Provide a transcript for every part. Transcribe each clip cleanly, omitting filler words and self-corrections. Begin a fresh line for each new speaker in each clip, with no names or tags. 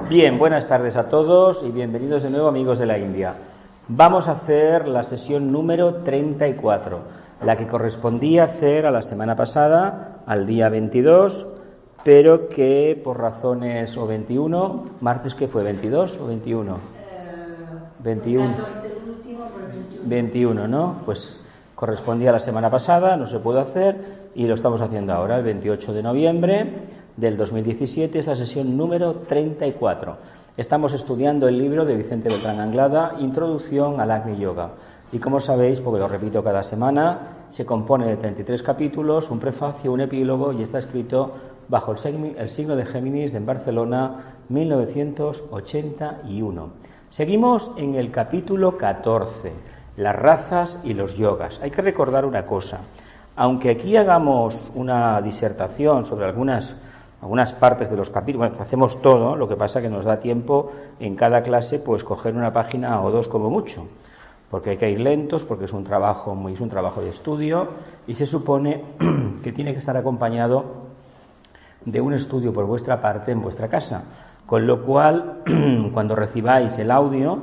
Bien, buenas tardes a todos y bienvenidos de nuevo, amigos de la India. Vamos a hacer la sesión número 34, la que correspondía hacer a la semana pasada, al día 22, pero que por razones, o 21, martes que fue, 22 o 21? 21. 21, ¿no? Pues correspondía a la semana pasada, no se pudo hacer y lo estamos haciendo ahora, el 28 de noviembre del 2017, es la sesión número 34. Estamos estudiando el libro de Vicente Beltrán Anglada, Introducción al Agni Yoga. Y como sabéis, porque lo repito cada semana, se compone de 33 capítulos, un prefacio, un epílogo y está escrito bajo el signo de Géminis en Barcelona, 1981. Seguimos en el capítulo 14, las razas y los yogas. Hay que recordar una cosa, aunque aquí hagamos una disertación sobre algunas partes de los capítulos, bueno, hacemos todo, lo que pasa que nos da tiempo en cada clase pues coger una página o dos como mucho, porque hay que ir lentos, porque es un trabajo de estudio y se supone que tiene que estar acompañado de un estudio por vuestra parte en vuestra casa, con lo cual cuando recibáis el audio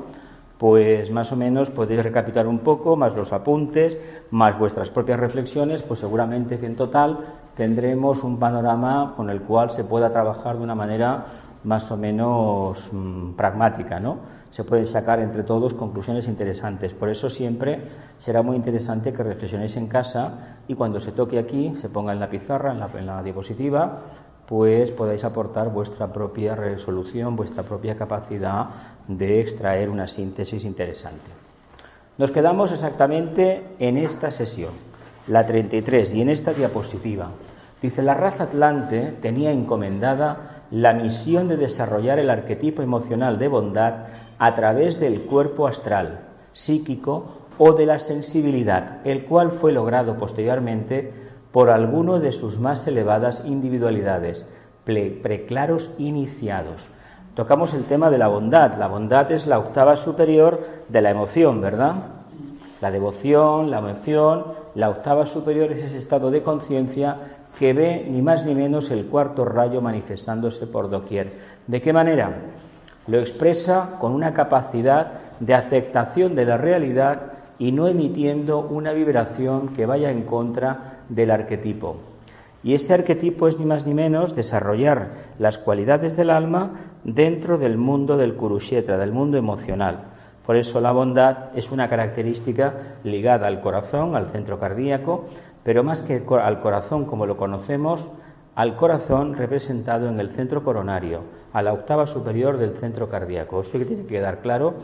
pues más o menos podéis recapitular un poco, más los apuntes, más vuestras propias reflexiones, pues seguramente que en total tendremos un panorama con el cual se pueda trabajar de una manera más o menos pragmática, ¿no? Se pueden sacar entre todos conclusiones interesantes. Por eso siempre será muy interesante que reflexionéis en casa y cuando se toque aquí, se ponga en la pizarra, en la diapositiva, pues podáis aportar vuestra propia resolución, vuestra propia capacidad de extraer una síntesis interesante. Nos quedamos exactamente en esta sesión, la 33, y en esta diapositiva. Dice, la raza atlante tenía encomendada la misión de desarrollar el arquetipo emocional de bondad a través del cuerpo astral, psíquico o de la sensibilidad, el cual fue logrado posteriormente por alguno de sus más elevadas individualidades, preclaros iniciados. Tocamos el tema de la bondad. La bondad es la octava superior de la emoción, ¿verdad? La devoción, la emoción, la octava superior es ese estado de conciencia que ve ni más ni menos el cuarto rayo manifestándose por doquier. ¿De qué manera? Lo expresa con una capacidad de aceptación de la realidad y no emitiendo una vibración que vaya en contra del arquetipo. Y ese arquetipo es ni más ni menos desarrollar las cualidades del alma dentro del mundo del Kurukshetra, del mundo emocional. Por eso la bondad es una característica ligada al corazón, al centro cardíaco, pero más que al corazón como lo conocemos, al corazón representado en el centro coronario, a la octava superior del centro cardíaco. Eso tiene que quedar claro,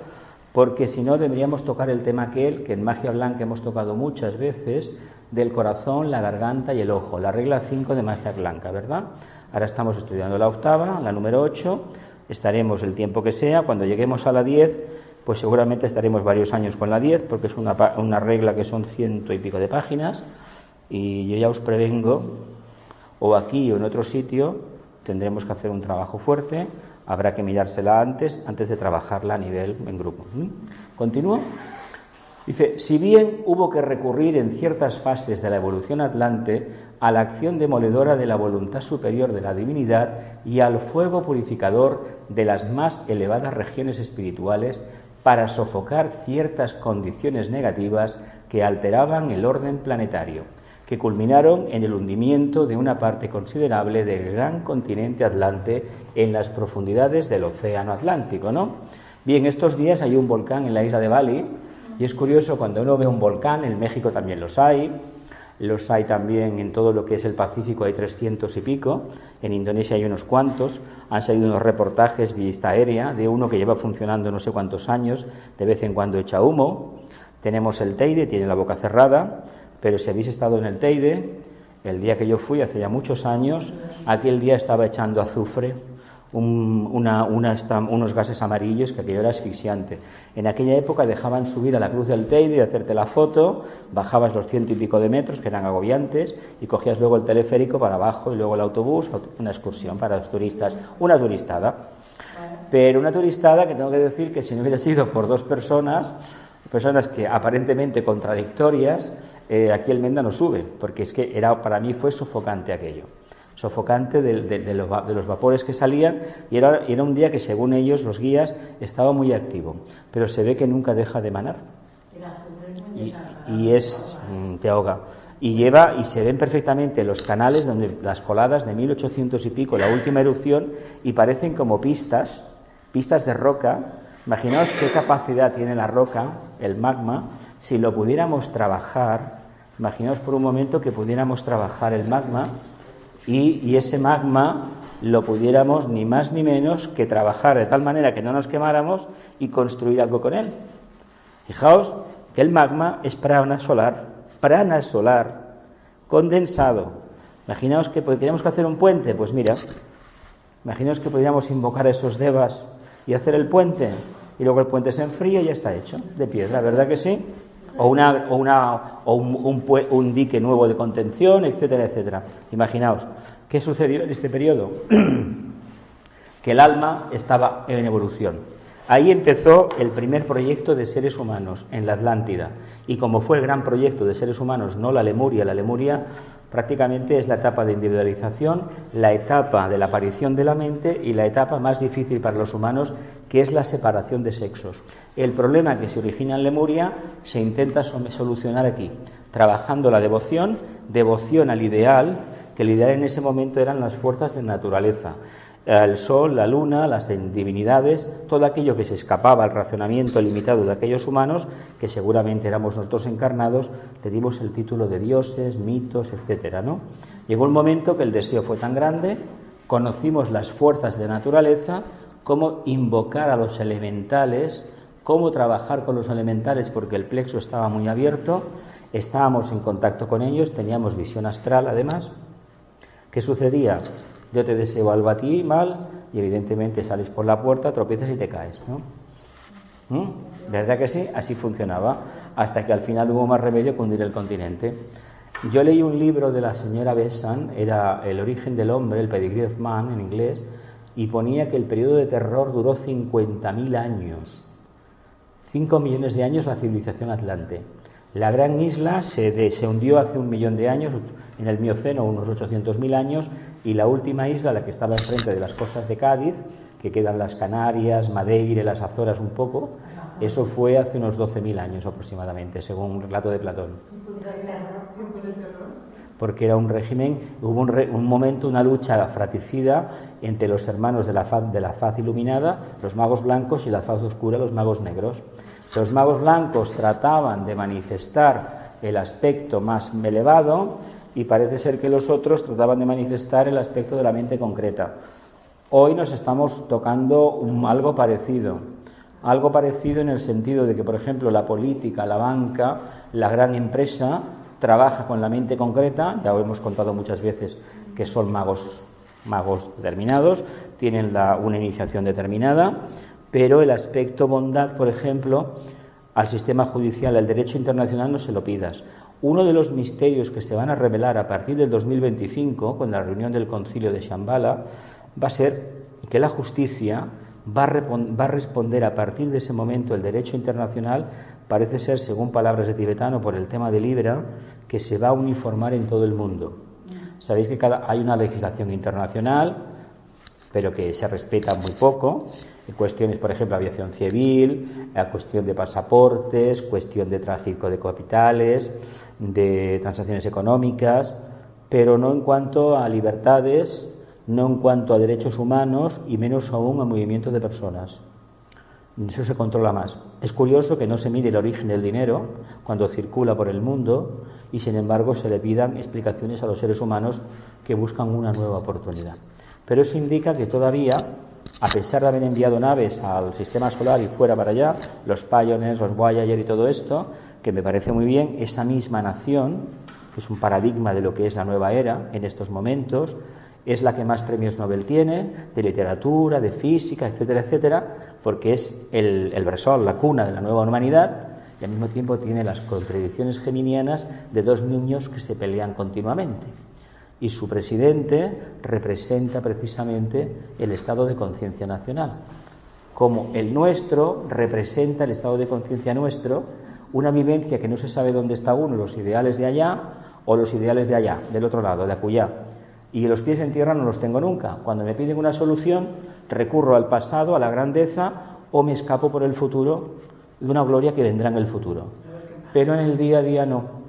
porque si no deberíamos tocar el tema aquel que en Magia Blanca hemos tocado muchas veces, del corazón, la garganta y el ojo, la regla 5 de Magia Blanca, ¿verdad? Ahora estamos estudiando la octava, la número 8, estaremos el tiempo que sea, cuando lleguemos a la 10, pues seguramente estaremos varios años con la 10, porque es una regla que son 100 y pico de páginas, y yo ya os prevengo, o aquí o en otro sitio, tendremos que hacer un trabajo fuerte, habrá que mirársela antes de trabajarla a nivel en grupo. ¿Continúo? Dice, si bien hubo que recurrir en ciertas fases de la evolución atlante a la acción demoledora de la voluntad superior de la divinidad y al fuego purificador de las más elevadas regiones espirituales para sofocar ciertas condiciones negativas que alteraban el orden planetario, que culminaron en el hundimiento de una parte considerable del gran continente atlante en las profundidades del océano Atlántico, ¿no? Bien, estos días hay un volcán en la isla de Bali, y es curioso cuando uno ve un volcán, en México también los hay también en todo lo que es el Pacífico, hay 300 y pico, en Indonesia hay unos cuantos, han salido unos reportajes vista aérea de uno que lleva funcionando no sé cuántos años, de vez en cuando echa humo. Tenemos el Teide, tiene la boca cerrada, pero si habéis estado en el Teide, el día que yo fui, hace ya muchos años, aquel día estaba echando azufre, unos gases amarillos que aquello era asfixiante. En aquella época dejaban subir a la cruz del Teide y hacerte la foto, bajabas los 100 y pico de metros, que eran agobiantes, y cogías luego el teleférico para abajo y luego el autobús, una excursión para los turistas, una turistada. Pero una turistada que tengo que decir que si no hubiera sido por dos personas que aparentemente contradictorias, aquí el Menda no sube, porque es que para mí fue sofocante aquello. sofocante de los vapores que salían, y era un día que, según ellos, los guías, estaba muy activo, pero se ve que nunca deja de emanar. Y te ahoga. Y se ven perfectamente los canales donde las coladas de 1800 y pico, la última erupción, y parecen como pistas de roca. Imaginaos qué capacidad tiene la roca, el magma, si lo pudiéramos trabajar. Imaginaos por un momento que pudiéramos trabajar el magma y ese magma lo pudiéramos ni más ni menos que trabajar de tal manera que no nos quemáramos y construir algo con él. Fijaos que el magma es prana solar, condensado. Imaginaos que queremos hacer un puente, pues mira, imaginaos que podríamos invocar a esos devas y hacer el puente, y luego el puente se enfría y ya está hecho, de piedra, ¿verdad que sí? O un dique nuevo de contención, etcétera, etcétera. Imaginaos, ¿qué sucedió en este periodo? Que el alma estaba en evolución. Ahí empezó el primer proyecto de seres humanos en la Atlántida, y como fue el gran proyecto de seres humanos, no la Lemuria prácticamente es la etapa de individualización, la etapa de la aparición de la mente y la etapa más difícil para los humanos, que es la separación de sexos. El problema que se origina en Lemuria se intenta solucionar aquí, trabajando la devoción al ideal, que el ideal en ese momento eran las fuerzas de naturaleza. El sol, la luna, las divinidades, todo aquello que se escapaba al razonamiento limitado de aquellos humanos, que seguramente éramos nosotros encarnados, le dimos el título de dioses, mitos, etcétera, ¿no? Llegó un momento que el deseo fue tan grande, conocimos las fuerzas de naturaleza, cómo invocar a los elementales, cómo trabajar con los elementales, porque el plexo estaba muy abierto, estábamos en contacto con ellos, teníamos visión astral además. ¿Qué sucedía? Yo te deseo algo a ti mal y evidentemente sales por la puerta, tropiezas y te caes, ¿no? ¿Verdad que sí? Así funcionaba, hasta que al final hubo más remedio que hundir el continente. Yo leí un libro de la señora Besant, era El origen del hombre, el Pedigree of Man en inglés, y ponía que el periodo de terror duró 50.000 años. 5 millones de años la civilización atlante. La gran isla se hundió hace 1 millón de años, en el Mioceno, unos 800.000 años, y la última isla, la que estaba enfrente de las costas de Cádiz, que quedan las Canarias, Madeira, las Azores un poco, eso fue hace unos 12.000 años aproximadamente, según un relato de Platón. Porque era un régimen, hubo un momento, una lucha fratricida entre los hermanos de la faz iluminada, los magos blancos, y la faz oscura, los magos negros. Los magos blancos trataban de manifestar el aspecto más elevado, y parece ser que los otros trataban de manifestar el aspecto de la mente concreta. Hoy nos estamos tocando algo parecido en el sentido de que, por ejemplo, la política, la banca, la gran empresa trabaja con la mente concreta. Ya lo hemos contado muchas veces que son magos determinados, tienen una iniciación determinada, pero el aspecto bondad, por ejemplo, al sistema judicial, al derecho internacional, no se lo pidas. Uno de los misterios que se van a revelar a partir del 2025, con la reunión del concilio de Shambhala, va a ser que la justicia va a responder a partir de ese momento el derecho internacional, parece ser, según palabras de tibetano, por el tema de Libra, que se va a uniformar en todo el mundo. Sabéis que hay una legislación internacional, pero que se respeta muy poco, en cuestiones, por ejemplo, aviación civil, la cuestión de pasaportes, cuestión de tráfico de capitales, de transacciones económicas, pero no en cuanto a libertades, no en cuanto a derechos humanos y menos aún a movimiento de personas. Eso se controla más. Es curioso que no se mide el origen del dinero cuando circula por el mundo y, sin embargo, se le pidan explicaciones a los seres humanos que buscan una nueva oportunidad. Pero eso indica que todavía, a pesar de haber enviado naves al sistema solar y fuera para allá, los Pioneers, los Voyager y todo esto, que me parece muy bien, esa misma nación, que es un paradigma de lo que es la nueva era en estos momentos, es la que más premios Nobel tiene, de literatura, de física, etcétera, etcétera, porque es el Bresol, la cuna de la nueva humanidad, y al mismo tiempo tiene las contradicciones geminianas de dos niños que se pelean continuamente. Y su presidente representa precisamente el estado de conciencia nacional. Como el nuestro representa el estado de conciencia nuestro, una vivencia que no se sabe dónde está uno, los ideales de allá o los ideales de allá, del otro lado, de acullá. y los pies en tierra no los tengo nunca. Cuando me piden una solución, recurro al pasado, a la grandeza, o me escapo por el futuro de una gloria que vendrá en el futuro. Pero en el día a día no.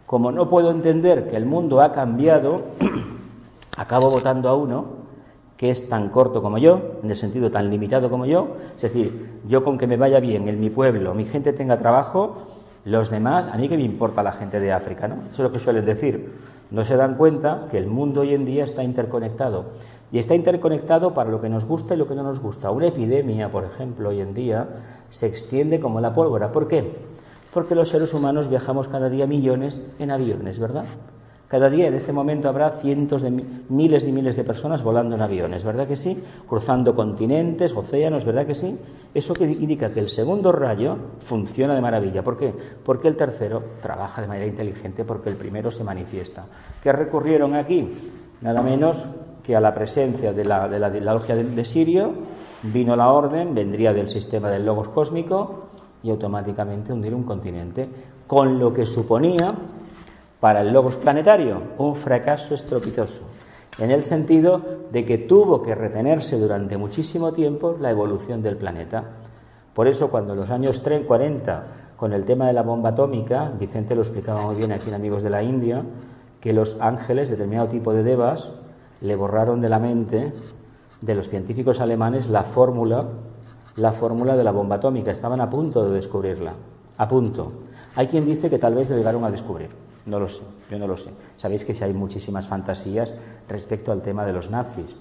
Como no puedo entender que el mundo ha cambiado, acabo votando a uno que es tan corto como yo, en el sentido tan limitado como yo. Es decir, yo con que me vaya bien en mi pueblo, mi gente tenga trabajo, los demás, a mí que me importa la gente de África, ¿no? Eso es lo que suelen decir. No se dan cuenta que el mundo hoy en día está interconectado. Y está interconectado para lo que nos gusta y lo que no nos gusta. Una epidemia, por ejemplo, hoy en día se extiende como la pólvora. ¿Por qué? Porque los seres humanos viajamos cada día millones en aviones, ¿verdad? Cada día en este momento habrá cientos de miles y miles de personas volando en aviones, ¿verdad que sí? Cruzando continentes, océanos, ¿verdad que sí? Eso que indica que el segundo rayo funciona de maravilla. ¿Por qué? Porque el tercero trabaja de manera inteligente, porque el primero se manifiesta. ¿Qué recurrieron aquí? Nada menos que a la presencia de la logia de Sirio. Vino la orden, vendría del sistema del logos cósmico y automáticamente hundir un continente, con lo que suponía para el logos planetario un fracaso estrepitoso, en el sentido de que tuvo que retenerse durante muchísimo tiempo la evolución del planeta. Por eso, cuando en los años 40, con el tema de la bomba atómica, Vicente lo explicaba muy bien aquí en Amigos de la India, que los ángeles, determinado tipo de devas, le borraron de la mente de los científicos alemanes la fórmula de la bomba atómica. Estaban a punto de descubrirla, a punto. Hay quien dice que tal vez lo llegaron a descubrir. No lo sé, yo no lo sé. Sabéis que hay muchísimas fantasías respecto al tema de los nazis.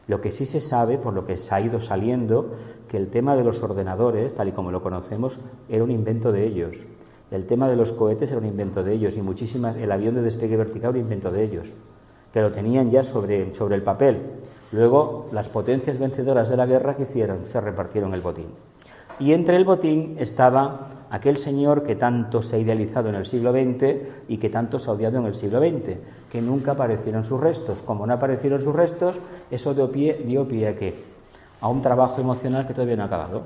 Lo que sí se sabe, por lo que se ha ido saliendo, que el tema de los ordenadores, tal y como lo conocemos, era un invento de ellos. El tema de los cohetes era un invento de ellos, y el avión de despegue vertical era un invento de ellos, que lo tenían ya sobre el papel. Luego, las potencias vencedoras de la guerra, ¿qué hicieron? Se repartieron el botín. Y entre el botín estaba aquel señor que tanto se ha idealizado en el siglo XX y que tanto se ha odiado en el siglo XX, que nunca aparecieron sus restos. Como no aparecieron sus restos, eso dio pie ¿a qué? A un trabajo emocional que todavía no ha acabado.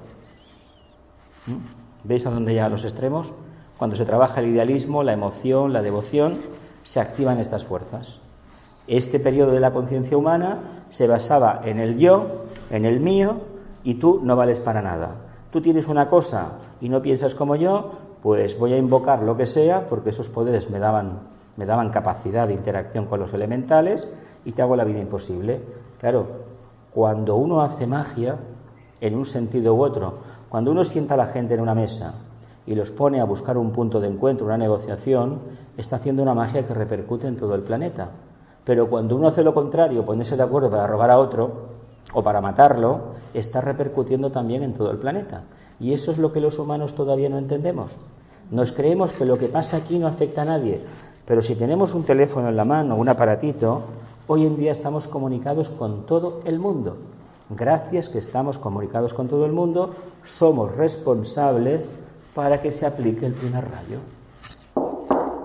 ¿Veis a dónde llegan los extremos? Cuando se trabaja el idealismo, la emoción, la devoción, se activan estas fuerzas. Este periodo de la conciencia humana se basaba en el yo, en el mío, y tú no vales para nada. Tú tienes una cosa y no piensas como yo, pues voy a invocar lo que sea, porque esos poderes me daban capacidad de interacción con los elementales y te hago la vida imposible. Claro, cuando uno hace magia, en un sentido u otro, cuando uno sienta a la gente en una mesa y los pone a buscar un punto de encuentro, una negociación, está haciendo una magia que repercute en todo el planeta. Pero cuando uno hace lo contrario, ponerse de acuerdo para robar a otro o para matarlo, está repercutiendo también en todo el planeta. Y eso es lo que los humanos todavía no entendemos. Nos creemos que lo que pasa aquí no afecta a nadie, pero si tenemos un teléfono en la mano, un aparatito, hoy en día estamos comunicados con todo el mundo. Gracias que estamos comunicados con todo el mundo, somos responsables para que se aplique el primer rayo.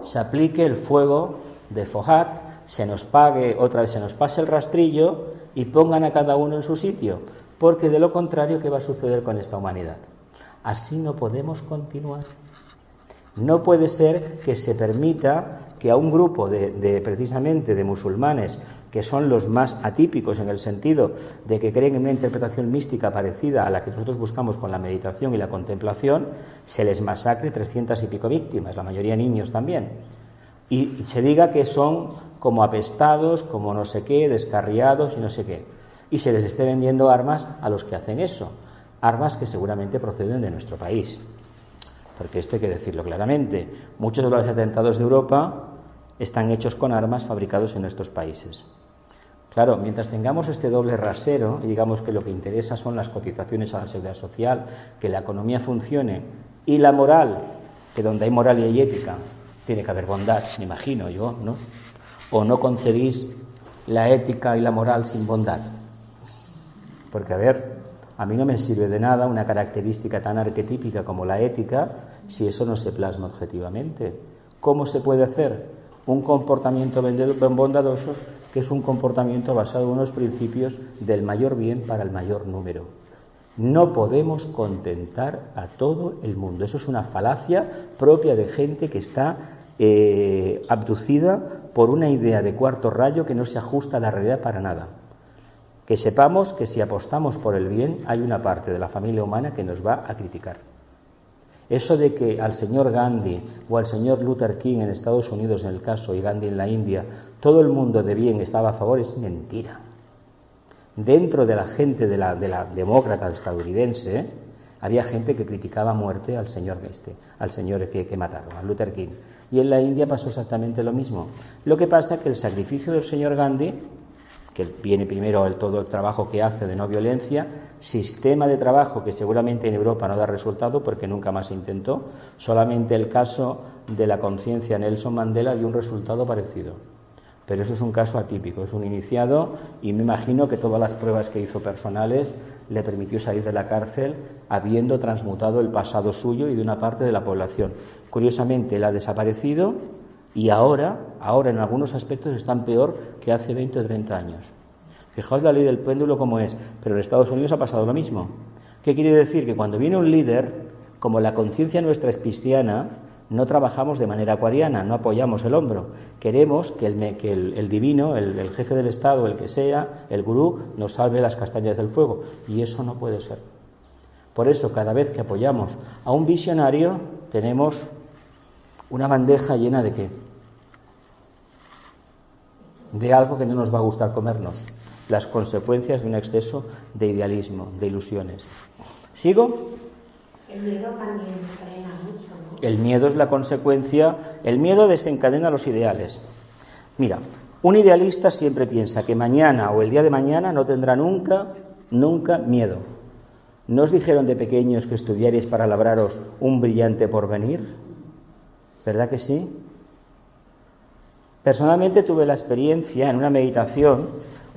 Se aplique el fuego de Fohat, se nos pase el rastrillo y pongan a cada uno en su sitio, porque de lo contrario, ¿qué va a suceder con esta humanidad? Así no podemos continuar. No puede ser que se permita que a un grupo precisamente de musulmanes, que son los más atípicos en el sentido de que creen en una interpretación mística parecida a la que nosotros buscamos con la meditación y la contemplación, se les masacre 300 y pico víctimas, la mayoría niños también. Y se diga que son como apestados, como no sé qué, descarriados y no sé qué. Y se les esté vendiendo armas a los que hacen eso. Armas que seguramente proceden de nuestro país. Porque esto hay que decirlo claramente. Muchos de los atentados de Europa están hechos con armas fabricados en nuestros países. Claro, mientras tengamos este doble rasero y digamos que lo que interesa son las cotizaciones a la seguridad social, que la economía funcione, y la moral, que donde hay moral y hay ética, tiene que haber bondad, me imagino yo, ¿no? O no concebís la ética y la moral sin bondad. Porque, a mí no me sirve de nada una característica tan arquetípica como la ética si eso no se plasma objetivamente. ¿Cómo se puede hacer un comportamiento bondadoso que es un comportamiento basado en unos principios del mayor bien para el mayor número? No podemos contentar a todo el mundo. Eso es una falacia propia de gente que está abducida por una idea de cuarto rayo que no se ajusta a la realidad para nada. Que sepamos que si apostamos por el bien, hay una parte de la familia humana que nos va a criticar. Eso de que al señor Gandhi o al señor Luther King en Estados Unidos, en el caso, y Gandhi en la India, todo el mundo de bien estaba a favor, es mentira. Dentro de la gente de la demócrata estadounidense, había gente que criticaba a muerte al señor que mataron, a Luther King. Y en la India pasó exactamente lo mismo. Lo que pasa es que el sacrificio del señor Gandhi, que viene primero todo el trabajo que hace de no violencia, sistema de trabajo que seguramente en Europa no da resultado porque nunca más se intentó, solamente el caso de la conciencia Nelson Mandela dio un resultado parecido. Pero eso es un caso atípico, es un iniciado y me imagino que todas las pruebas que hizo personales le permitió salir de la cárcel habiendo transmutado el pasado suyo y de una parte de la población. Curiosamente, él ha desaparecido y ahora en algunos aspectos están peor que hace 20 o 30 años. Fijaos la ley del péndulo como es, pero en Estados Unidos ha pasado lo mismo. ¿Qué quiere decir? Que cuando viene un líder, como la conciencia nuestra es cristiana, no trabajamos de manera acuariana, no apoyamos el hombro. Queremos que el divino, el jefe del Estado, el que sea, el gurú, nos salve las castañas del fuego. Y eso no puede ser. Por eso, cada vez que apoyamos a un visionario, tenemos una bandeja llena de ¿qué? De algo que no nos va a gustar comernos. Las consecuencias de un exceso de idealismo, de ilusiones. ¿Sigo?
El miedo también frena mucho, ¿no?
El miedo es la consecuencia, el miedo desencadena los ideales. Mira, un idealista siempre piensa que mañana o el día de mañana no tendrá nunca miedo. ¿No os dijeron de pequeños que estudiaréis para labraros un brillante porvenir? ¿Verdad que sí? Personalmente tuve la experiencia en una meditación,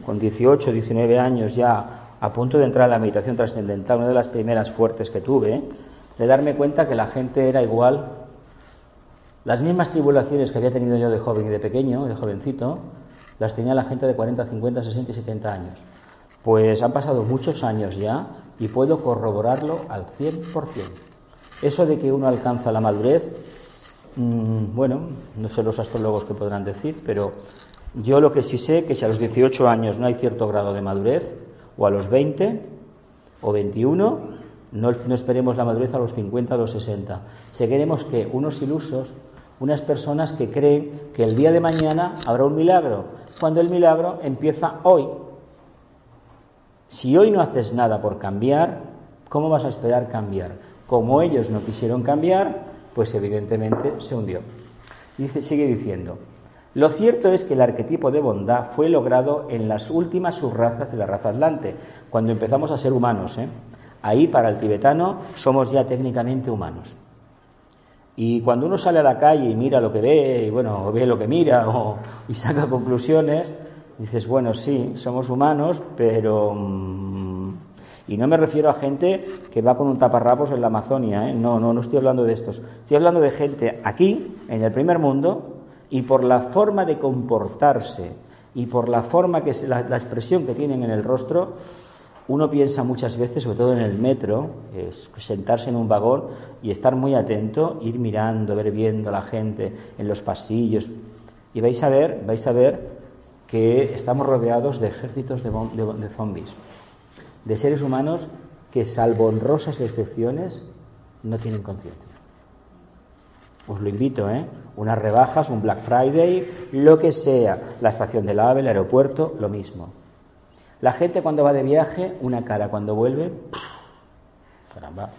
con 18, 19 años ya a punto de entrar a la meditación trascendental, una de las primeras fuertes que tuve, de darme cuenta que la gente era igual. Las mismas tribulaciones que había tenido yo de joven y de pequeño, de jovencito, las tenía la gente de 40, 50, 60 y 70 años. Pues han pasado muchos años ya y puedo corroborarlo al 100%. Eso de que uno alcanza la madurez, bueno, no sé los astrólogos que podrán decir, pero yo lo que sí sé que si a los 18 años no hay cierto grado de madurez, o a los 20 o 21, no esperemos la madurez a los 50 o a los 60. Seguiremos que unos ilusos, unas personas que creen que el día de mañana habrá un milagro, cuando el milagro empieza hoy. Si hoy no haces nada por cambiar, ¿cómo vas a esperar cambiar? Como ellos no quisieron cambiar, pues evidentemente se hundió. Sigue diciendo: lo cierto es que el arquetipo de bondad fue logrado en las últimas subrazas de la raza atlante, cuando empezamos a ser humanos, Ahí, para el tibetano, somos ya técnicamente humanos. Y cuando uno sale a la calle y mira lo que ve, y bueno, ve lo que mira, y saca conclusiones, dices, bueno, sí, somos humanos, pero... Y no me refiero a gente que va con un taparrabos en la Amazonia, No estoy hablando de estos. Estoy hablando de gente aquí, en el primer mundo, y por la forma de comportarse y por la forma que la expresión que tienen en el rostro, uno piensa muchas veces, sobre todo en el metro, es sentarse en un vagón y estar muy atento, ir mirando, viendo a la gente en los pasillos, y vais a ver que estamos rodeados de ejércitos de zombies, de seres humanos que, salvo honrosas excepciones, no tienen conciencia. Os lo invito, unas rebajas, un Black Friday, lo que sea, la estación del AVE, el aeropuerto, lo mismo. La gente cuando va de viaje, una cara, cuando vuelve, caramba,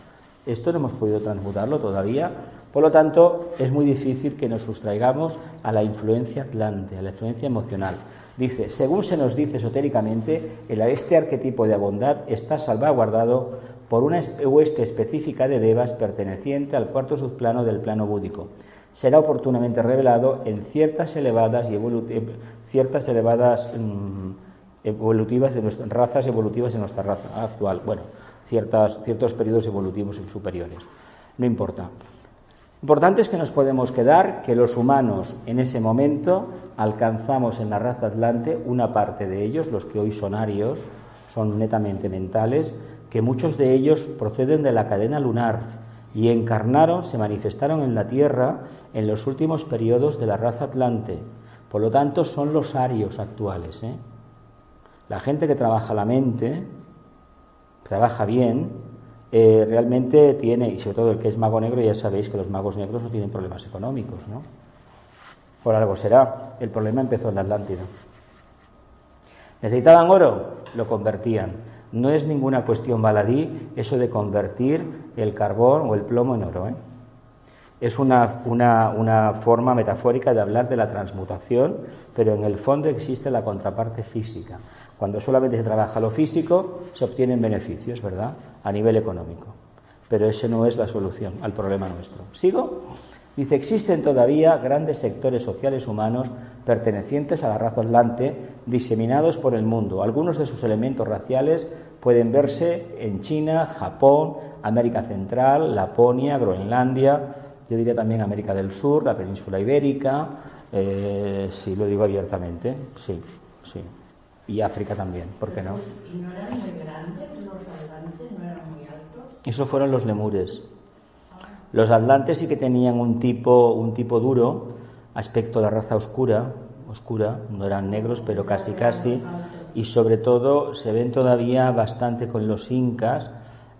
esto no hemos podido transmutarlo todavía, por lo tanto es muy difícil que nos sustraigamos a la influencia atlante, a la influencia emocional. Dice, según se nos dice esotéricamente, este arquetipo de bondad está salvaguardado por una hueste específica de devas perteneciente al cuarto subplano del plano búdico. Será oportunamente revelado en ciertas elevadas evolutivas de nuestras razas evolutivas en nuestra raza actual. Bueno, ciertos periodos evolutivos superiores. No importa. Importante es que nos podemos quedar que los humanos en ese momento alcanzamos en la raza atlante una parte de ellos, los que hoy son arios, son netamente mentales, que muchos de ellos proceden de la cadena lunar y encarnaron, se manifestaron en la Tierra en los últimos periodos de la raza atlante. Por lo tanto, son los arios actuales, ¿eh? La gente que trabaja la mente, trabaja bien, realmente tiene, y sobre todo el que es mago negro, ya sabéis que los magos negros no tienen problemas económicos, ¿no? Por algo será. El problema empezó en la Atlántida. ¿Necesitaban oro? Lo convertían. No es ninguna cuestión baladí eso de convertir el carbón o el plomo en oro, ¿eh? Es una forma metafórica de hablar de la transmutación, pero en el fondo existe la contraparte física. Cuando solamente se trabaja lo físico, se obtienen beneficios, ¿verdad?, a nivel económico. Pero esa no es la solución al problema nuestro. ¿Sigo? Dice, existen todavía grandes sectores sociales humanos pertenecientes a la raza atlante, diseminados por el mundo. Algunos de sus elementos raciales pueden verse en China, Japón, América Central, Laponia, Groenlandia, yo diría también América del Sur, la península ibérica, sí, lo digo abiertamente, sí. Y África también, ¿por qué no?
¿Y no eran muy grandes los atlantes? ¿No eran muy altos?
Esos fueron los lemures. Los atlantes sí que tenían un tipo duro, aspecto de raza oscura, no eran negros, pero casi, y sobre todo se ven todavía bastante con los incas,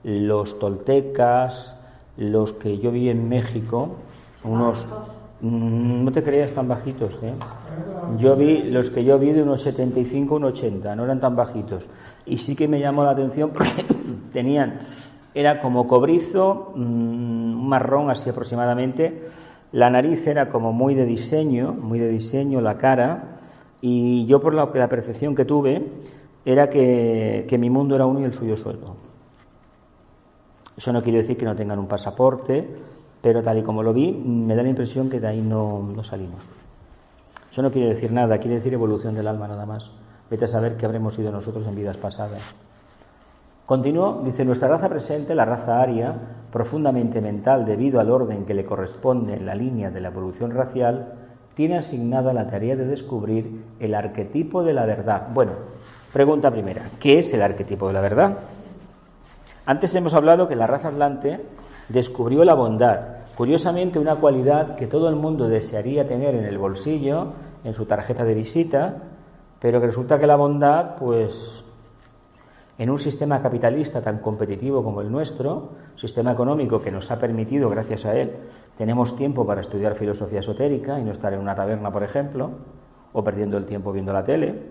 los toltecas, los que yo vi en México, unos, no te creas tan bajitos, ¿eh? Los que yo vi de unos 75, unos 80, no eran tan bajitos, y sí que me llamó la atención porque era como cobrizo, un marrón así aproximadamente, la nariz era como muy de diseño, la cara, y yo por la percepción que tuve era que mi mundo era uno y el suyo solo. Eso no quiere decir que no tengan un pasaporte, pero tal y como lo vi, me da la impresión que de ahí no salimos. Eso no quiere decir nada, quiere decir evolución del alma nada más. Vete a saber qué habremos sido nosotros en vidas pasadas. Continúo, dice, nuestra raza presente, la raza aria, profundamente mental debido al orden que le corresponde en la línea de la evolución racial, tiene asignada la tarea de descubrir el arquetipo de la verdad. Bueno, pregunta primera, ¿qué es el arquetipo de la verdad? Antes hemos hablado que la raza atlante descubrió la bondad, curiosamente una cualidad que todo el mundo desearía tener en el bolsillo, en su tarjeta de visita, pero que resulta que la bondad, pues, en un sistema capitalista tan competitivo como el nuestro, sistema económico que nos ha permitido, gracias a él, tenemos tiempo para estudiar filosofía esotérica y no estar en una taberna, por ejemplo, o perdiendo el tiempo viendo la tele.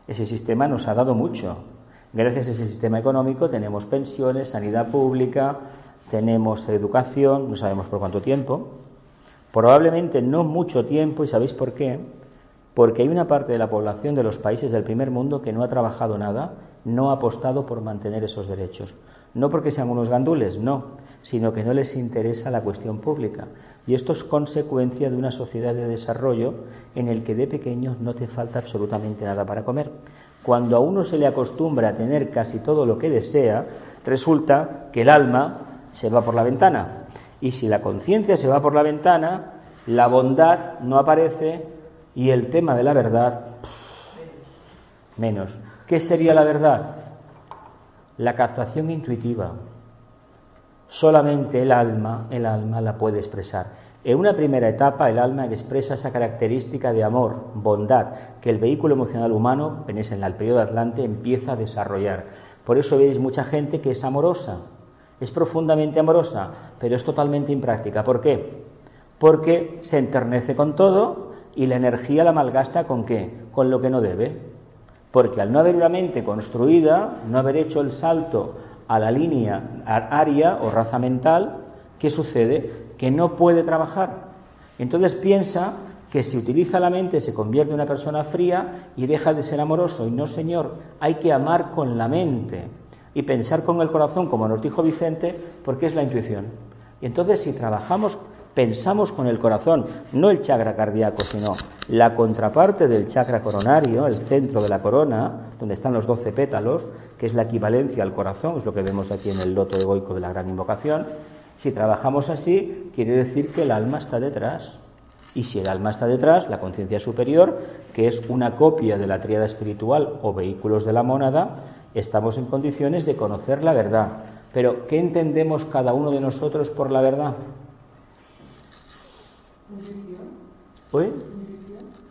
Ese sistema nos ha dado mucho. Gracias a ese sistema económico tenemos pensiones, sanidad pública, tenemos educación, no sabemos por cuánto tiempo, probablemente no mucho tiempo, ¿y sabéis por qué? Porque hay una parte de la población de los países del primer mundo que no ha trabajado nada, no ha apostado por mantener esos derechos. No porque sean unos gandules, no, sino que no les interesa la cuestión pública. Y esto es consecuencia de una sociedad de desarrollo en el que de pequeños no te falta absolutamente nada para comer. Cuando a uno se le acostumbra a tener casi todo lo que desea, resulta que el alma se va por la ventana. Y si la conciencia se va por la ventana, la bondad no aparece y el tema de la verdad, menos. ¿Qué sería la verdad? La captación intuitiva. Solamente el alma la puede expresar. En una primera etapa, el alma expresa esa característica de amor, bondad, que el vehículo emocional humano, en el periodo atlante, empieza a desarrollar. Por eso veis mucha gente que es amorosa, es profundamente amorosa, pero es totalmente impráctica. ¿Por qué? Porque se enternece con todo y la energía la malgasta ¿con qué? Con lo que no debe. Porque al no haber una mente construida, no haber hecho el salto a la línea aria o raza mental, ¿qué sucede? Que no puede trabajar. Entonces piensa que si utiliza la mente se convierte en una persona fría y deja de ser amoroso. Y no, señor, hay que amar con la mente y pensar con el corazón, como nos dijo Vicente, porque es la intuición. Y entonces si pensamos con el corazón, no el chakra cardíaco, sino la contraparte del chakra coronario, el centro de la corona, donde están los 12 pétalos, que es la equivalencia al corazón, es lo que vemos aquí en el loto egoico de la gran invocación. Si trabajamos así, quiere decir que el alma está detrás. Y si el alma está detrás, la conciencia superior, que es una copia de la tríada espiritual o vehículos de la mónada, estamos en condiciones de conocer la verdad. Pero, ¿qué entendemos cada uno de nosotros por la verdad?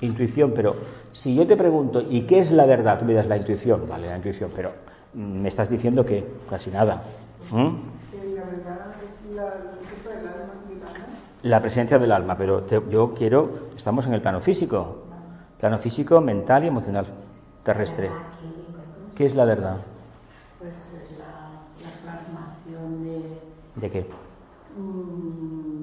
Intuición, pero si yo te pregunto, ¿y qué es la verdad? Tú me das la intuición, vale, la intuición, pero me estás diciendo que casi nada.
La verdad es la presencia del alma.
La presencia del alma, pero yo quiero, estamos en el plano físico, mental y emocional, terrestre. ¿Qué es la verdad?
Pues es la plasmación
¿De qué?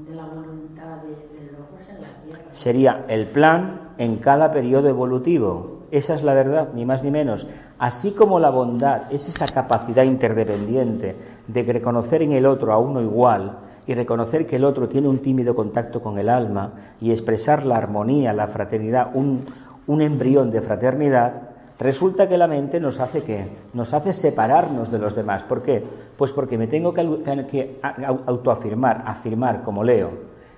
De la voluntad de logos en la tierra.
Sería el plan en cada periodo evolutivo. Esa es la verdad, ni más ni menos. Así como la bondad es esa capacidad interdependiente de reconocer en el otro a uno igual y reconocer que el otro tiene un tímido contacto con el alma y expresar la armonía, la fraternidad, un embrión de fraternidad, resulta que la mente nos hace ¿qué? Nos hace separarnos de los demás. ¿Por qué? Pues porque me tengo que autoafirmar, afirmar como Leo.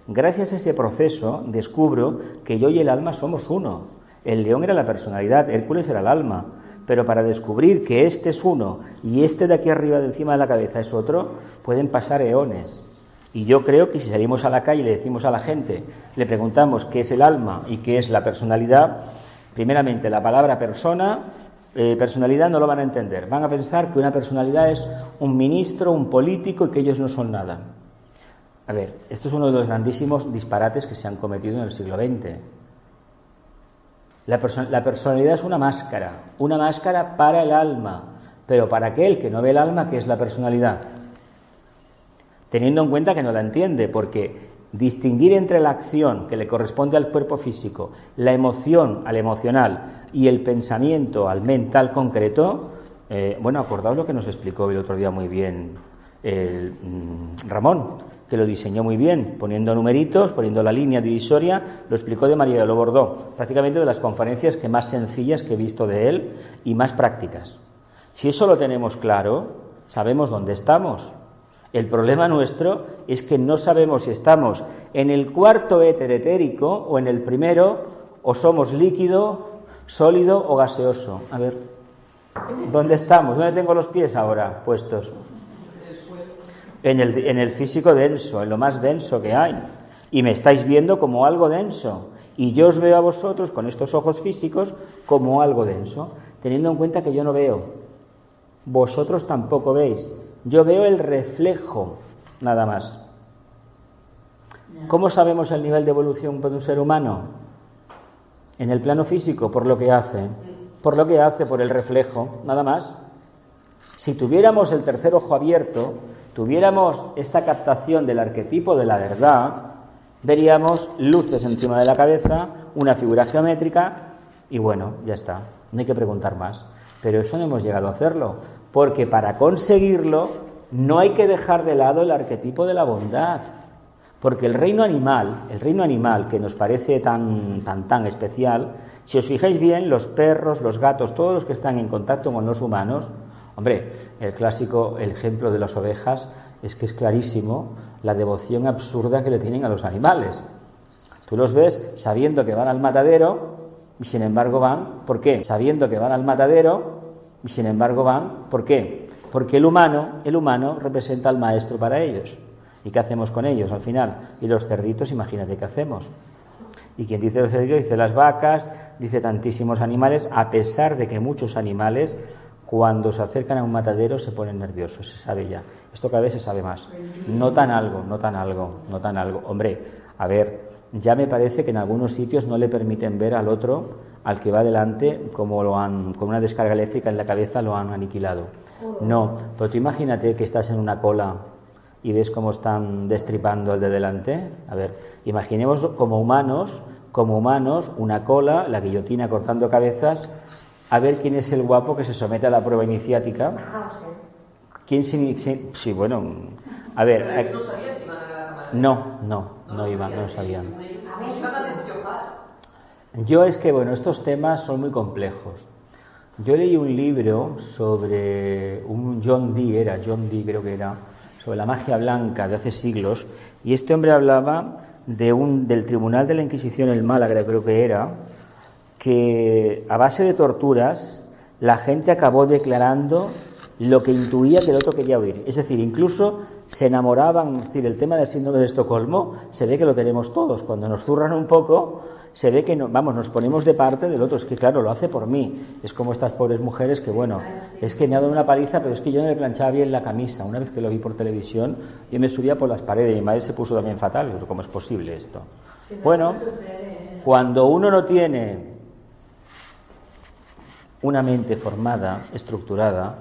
Gracias a ese proceso descubro que yo y el alma somos uno. El león era la personalidad, Hércules era el alma. Pero para descubrir que este es uno y este de aquí arriba de encima de la cabeza es otro, pueden pasar eones. Y yo creo que si salimos a la calle y le decimos a la gente, le preguntamos qué es el alma y qué es la personalidad, primeramente la palabra personalidad no lo van a entender. Van a pensar que una personalidad es un ministro, un político y que ellos no son nada. A ver, esto es uno de los grandísimos disparates que se han cometido en el siglo XX. La personalidad es una máscara para el alma, pero para aquel que no ve el alma, ¿qué es la personalidad? Teniendo en cuenta que no la entiende, porque distinguir entre la acción que le corresponde al cuerpo físico, la emoción al emocional y el pensamiento al mental concreto, acordaos lo que nos explicó el otro día muy bien Ramón, que lo diseñó muy bien, poniendo numeritos, poniendo la línea divisoria, lo explicó de María de lo Bordó, prácticamente de las conferencias que más sencillas que he visto de él y más prácticas. Si eso lo tenemos claro, sabemos dónde estamos. El problema nuestro es que no sabemos si estamos en el cuarto éter etérico o en el primero, o somos líquido, sólido o gaseoso. A ver, ¿dónde estamos? ¿Dónde tengo los pies ahora puestos? En el físico denso, en lo más denso que hay. Y me estáis viendo como algo denso. Y yo os veo a vosotros con estos ojos físicos como algo denso, teniendo en cuenta que yo no veo. Vosotros tampoco veis. Yo veo el reflejo, nada más. ¿Cómo sabemos el nivel de evolución de un ser humano? En el plano físico, por lo que hace. Por el reflejo, nada más. Si tuviéramos el tercer ojo abierto, tuviéramos esta captación del arquetipo de la verdad, veríamos luces encima de la cabeza, una figura geométrica y bueno, ya está. No hay que preguntar más. Pero eso no hemos llegado a hacerlo, porque para conseguirlo no hay que dejar de lado el arquetipo de la bondad, porque el reino animal que nos parece tan especial, si os fijáis bien, los perros, los gatos, todos los que están en contacto con los humanos, hombre, el ejemplo de las ovejas es que es clarísimo la devoción absurda que le tienen a los animales. Tú los ves sabiendo que van al matadero y sin embargo van, ¿por qué? Sabiendo que van al matadero y sin embargo van, ¿por qué? Porque el humano representa al maestro para ellos. ¿Y qué hacemos con ellos al final? Y los cerditos, imagínate qué hacemos. Y quien dice los cerditos, dice las vacas, dice tantísimos animales, a pesar de que muchos animales, cuando se acercan a un matadero, se ponen nerviosos, se sabe ya. Esto cada vez se sabe más. Notan algo. Hombre, a ver, ya me parece que en algunos sitios no le permiten ver al otro, al que va delante, con una descarga eléctrica en la cabeza lo han aniquilado. No, pero tú imagínate que estás en una cola y ves cómo están destripando el de delante. A ver, imaginemos como humanos, una cola, la guillotina cortando cabezas, a ver quién es el guapo que se somete a la prueba iniciática. ¿Quién sí, bueno, a ver.
¿No sabían que iban a la cámara?
No sabían.
Nos iban a despiojar.
Yo es que, estos temas son muy complejos. Yo leí un libro sobre un John Dee creo que era, sobre la magia blanca de hace siglos, y este hombre hablaba del Tribunal de la Inquisición en Málaga, creo que era, que a base de torturas la gente acabó declarando lo que intuía que el otro quería oír. Es decir, incluso se enamoraban. Es decir, el tema del síndrome de Estocolmo se ve que lo tenemos todos. Cuando nos zurran un poco se ve que no, vamos, nos ponemos de parte del otro. Es que claro, lo hace por mí. Es como estas pobres mujeres que bueno, es que me ha dado una paliza, pero es que yo no le planchaba bien la camisa. Una vez que lo vi por televisión, yo me subía por las paredes y mi madre se puso también fatal. Pero ¿cómo es posible esto? Bueno, cuando uno no tiene una mente formada, estructurada,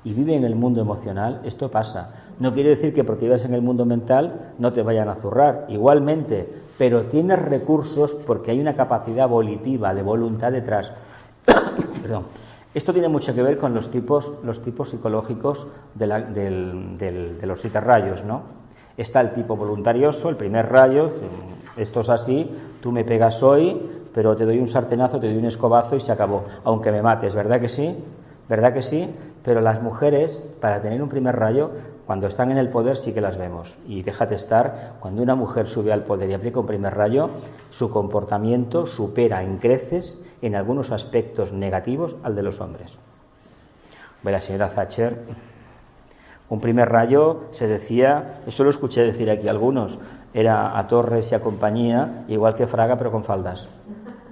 y vive en el mundo emocional, esto pasa. No quiere decir que porque vivas en el mundo mental no te vayan a zurrar, igualmente, pero tienes recursos porque hay una capacidad volitiva, de voluntad detrás. Perdón. Esto tiene mucho que ver con los tipos psicológicos de los 7 rayos, ¿no? Está el tipo voluntarioso, el primer rayo, esto es así, tú me pegas hoy, pero te doy un sartenazo, te doy un escobazo y se acabó, aunque me mates, ¿verdad que sí? ¿Verdad que sí? Pero las mujeres, para tener un primer rayo, cuando están en el poder sí que las vemos. Y déjate estar, cuando una mujer sube al poder y aplica un primer rayo, su comportamiento supera en creces, en algunos aspectos negativos, al de los hombres. Ve la señora Thatcher, un primer rayo se decía, esto lo escuché decir aquí a algunos, era a Torres y a compañía, igual que Fraga pero con faldas.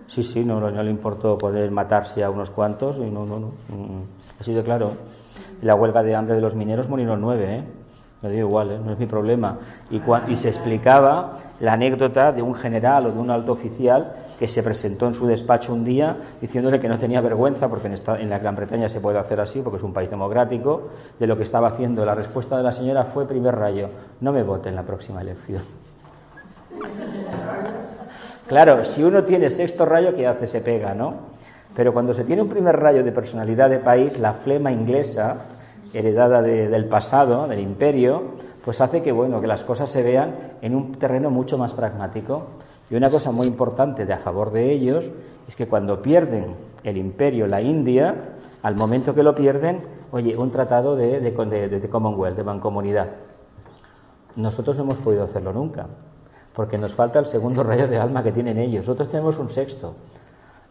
Sí, no le importó poder matarse a unos cuantos, y no. Así de claro. La huelga de hambre de los mineros murieron 9, Me dio igual, no es mi problema. Y se explicaba la anécdota de un general o de un alto oficial que se presentó en su despacho un día diciéndole que no tenía vergüenza, porque en la Gran Bretaña se puede hacer así, porque es un país democrático, de lo que estaba haciendo. La respuesta de la señora fue primer rayo: no me vote en la próxima elección. Claro, si uno tiene sexto rayo, ¿qué hace? Se pega, ¿no? Pero cuando se tiene un primer rayo de personalidad de país, la flema inglesa, heredada del pasado, del imperio, pues hace que, bueno, que las cosas se vean en un terreno mucho más pragmático. Y una cosa muy importante a favor de ellos es que cuando pierden el imperio, la India, al momento que lo pierden, oye, un tratado de Commonwealth, de mancomunidad. Nosotros no hemos podido hacerlo nunca, porque nos falta el segundo rayo de alma que tienen ellos. Nosotros tenemos un sexto.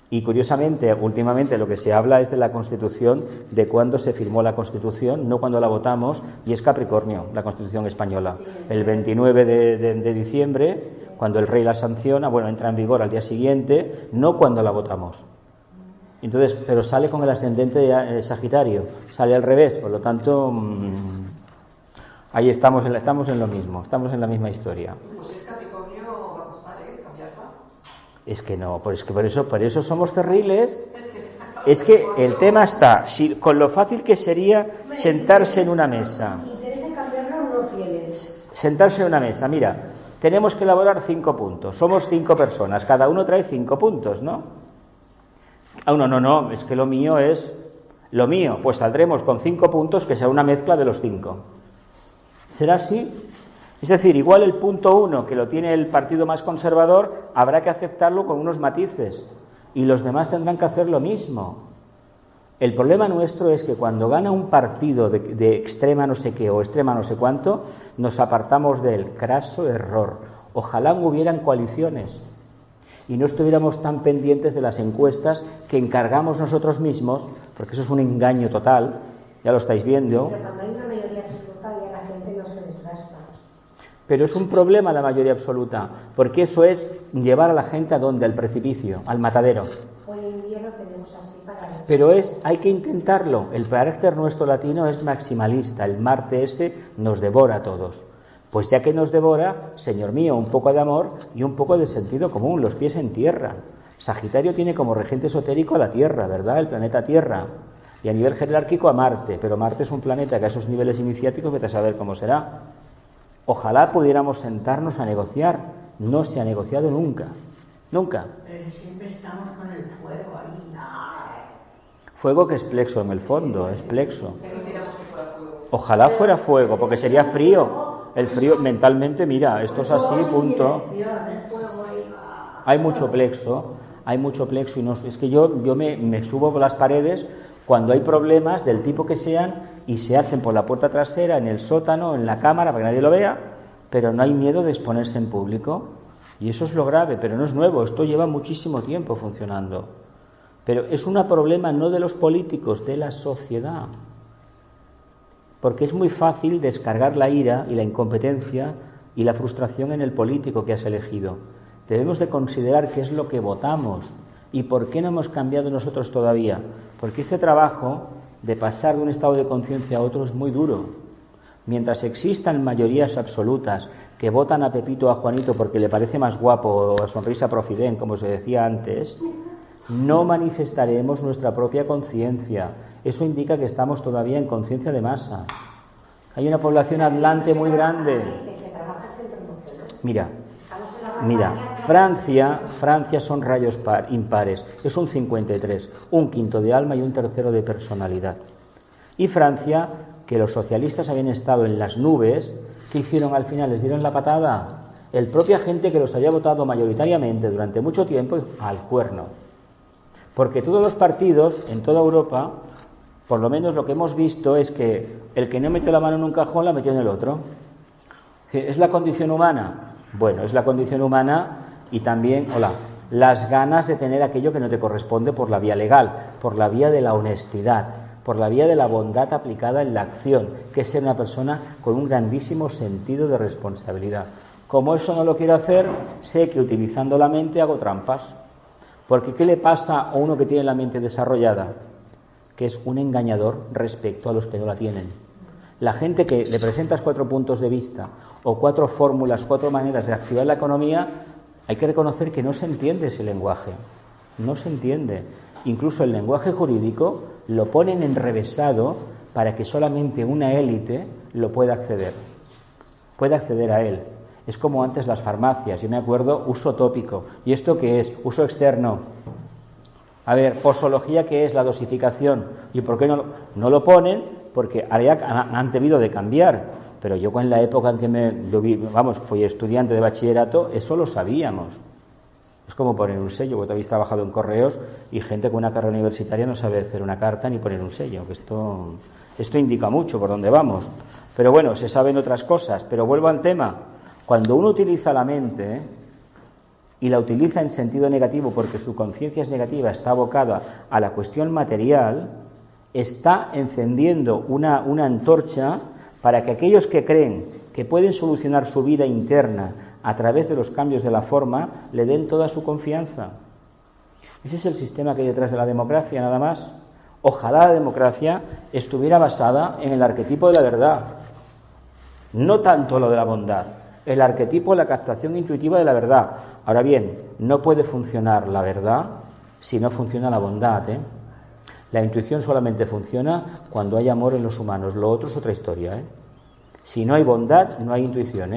Y curiosamente, últimamente lo que se habla es de la Constitución, de cuándo se firmó la Constitución, no cuando la votamos, y es Capricornio, la Constitución española. El 29 de diciembre, cuando el rey la sanciona, bueno, entra en vigor al día siguiente, no cuando la votamos. Entonces, pero sale con el ascendente de Sagitario, sale al revés, por lo tanto, ahí estamos en lo mismo, estamos en la misma historia.
Pues es Capricornio, va a costar, cambiarla.
Es que no, pues es que por eso somos cerriles. Es que el tema está, con lo fácil que sería sentarse en una mesa.
¿Y tienes que cambiarlo o no tienes?
Sentarse en una mesa, mira, tenemos que elaborar 5 puntos, somos 5 personas, cada uno trae 5 puntos, ¿no? No, es que lo mío, pues saldremos con 5 puntos que será una mezcla de los 5. ¿Será así? Es decir, igual el punto 1, que lo tiene el partido más conservador, habrá que aceptarlo con unos matices, y los demás tendrán que hacer lo mismo. El problema nuestro es que cuando gana un partido de extrema no sé qué o extrema no sé cuánto, nos apartamos del craso error. Ojalá hubieran coaliciones y no estuviéramos tan pendientes de las encuestas que encargamos nosotros mismos, porque eso es un engaño total, ya lo estáis viendo.
Pero cuando hay una mayoría absoluta ya la gente no se desgasta.
Pero es un problema la mayoría absoluta, porque eso es llevar a la gente ¿a dónde? Al precipicio, al matadero.
Hoy en día lo tenemos así para...
Pero hay que intentarlo. El carácter nuestro latino es maximalista, el Marte ese nos devora a todos. Pues ya que nos devora, señor mío, un poco de amor y un poco de sentido común, los pies en tierra. Sagitario tiene como regente esotérico a la Tierra, ¿verdad? El planeta Tierra. Y a nivel jerárquico a Marte, pero Marte es un planeta que a esos niveles iniciáticos vete a saber cómo será. Ojalá pudiéramos sentarnos a negociar. No se ha negociado nunca. Nunca.
Pero siempre estamos con el fuego ahí.
Fuego que es plexo en el fondo, es plexo.
Que quisiéramos que fuera fuego.
Ojalá fuera fuego, porque sería frío. El frío mentalmente, mira, esto es así, punto. Hay mucho plexo y no, es que yo me subo por las paredes cuando hay problemas del tipo que sean y se hacen por la puerta trasera, en el sótano, en la cámara, para que nadie lo vea, pero no hay miedo de exponerse en público. Y eso es lo grave, pero no es nuevo, esto lleva muchísimo tiempo funcionando. Pero es un problema no de los políticos, de la sociedad. Porque es muy fácil descargar la ira y la incompetencia y la frustración en el político que has elegido. Debemos de considerar qué es lo que votamos y por qué no hemos cambiado nosotros todavía. Porque este trabajo de pasar de un estado de conciencia a otro es muy duro. Mientras existan mayorías absolutas que votan a Pepito o a Juanito porque le parece más guapo o a Sonrisa Profident, como se decía antes, no manifestaremos nuestra propia conciencia. Eso indica que estamos todavía en conciencia de masa. Hay una población hablante muy grande. Mira, Francia son rayos impares, es un 53, un quinto de alma y un tercero de personalidad. Y Francia, que los socialistas habían estado en las nubes, ¿qué hicieron al final? Les dieron la patada. El propia gente que los había votado mayoritariamente durante mucho tiempo, al cuerno. Porque todos los partidos en toda Europa, por lo menos lo que hemos visto es que el que no metió la mano en un cajón la metió en el otro. ¿Es la condición humana? Bueno, es la condición humana y también, las ganas de tener aquello que no te corresponde por la vía legal, por la vía de la honestidad, por la vía de la bondad aplicada en la acción, que es ser una persona con un grandísimo sentido de responsabilidad. Como eso no lo quiero hacer, sé que utilizando la mente hago trampas. Porque ¿qué le pasa a uno que tiene la mente desarrollada? Que es un engañador respecto a los que no la tienen. La gente que le presentas 4 puntos de vista o 4 fórmulas, 4 maneras de activar la economía, hay que reconocer que no se entiende ese lenguaje. No se entiende. Incluso el lenguaje jurídico lo ponen enrevesado para que solamente una élite lo pueda acceder. Puede acceder a él. Es como antes las farmacias. Yo me acuerdo, uso tópico. ¿Y esto qué es? Uso externo. A ver, posología, ¿qué es? La dosificación. ¿Y por qué no lo ponen? Porque ahora han debido de cambiar, pero yo en la época en que fui estudiante de bachillerato, eso lo sabíamos. Es como poner un sello, porque habéis trabajado en correos y gente con una carrera universitaria no sabe hacer una carta ni poner un sello, que esto indica mucho por dónde vamos. Pero bueno, se saben otras cosas, pero vuelvo al tema. Cuando uno utiliza la mente y la utiliza en sentido negativo porque su conciencia es negativa, está abocada a la cuestión material, está encendiendo una antorcha para que aquellos que creen que pueden solucionar su vida interna a través de los cambios de la forma, le den toda su confianza. Ese es el sistema que hay detrás de la democracia, nada más. Ojalá la democracia estuviera basada en el arquetipo de la verdad, no tanto lo de la bondad, el arquetipo de la captación intuitiva de la verdad. Ahora bien, no puede funcionar la verdad si no funciona la bondad, La intuición solamente funciona cuando hay amor en los humanos. Lo otro es otra historia, Si no hay bondad, no hay intuición,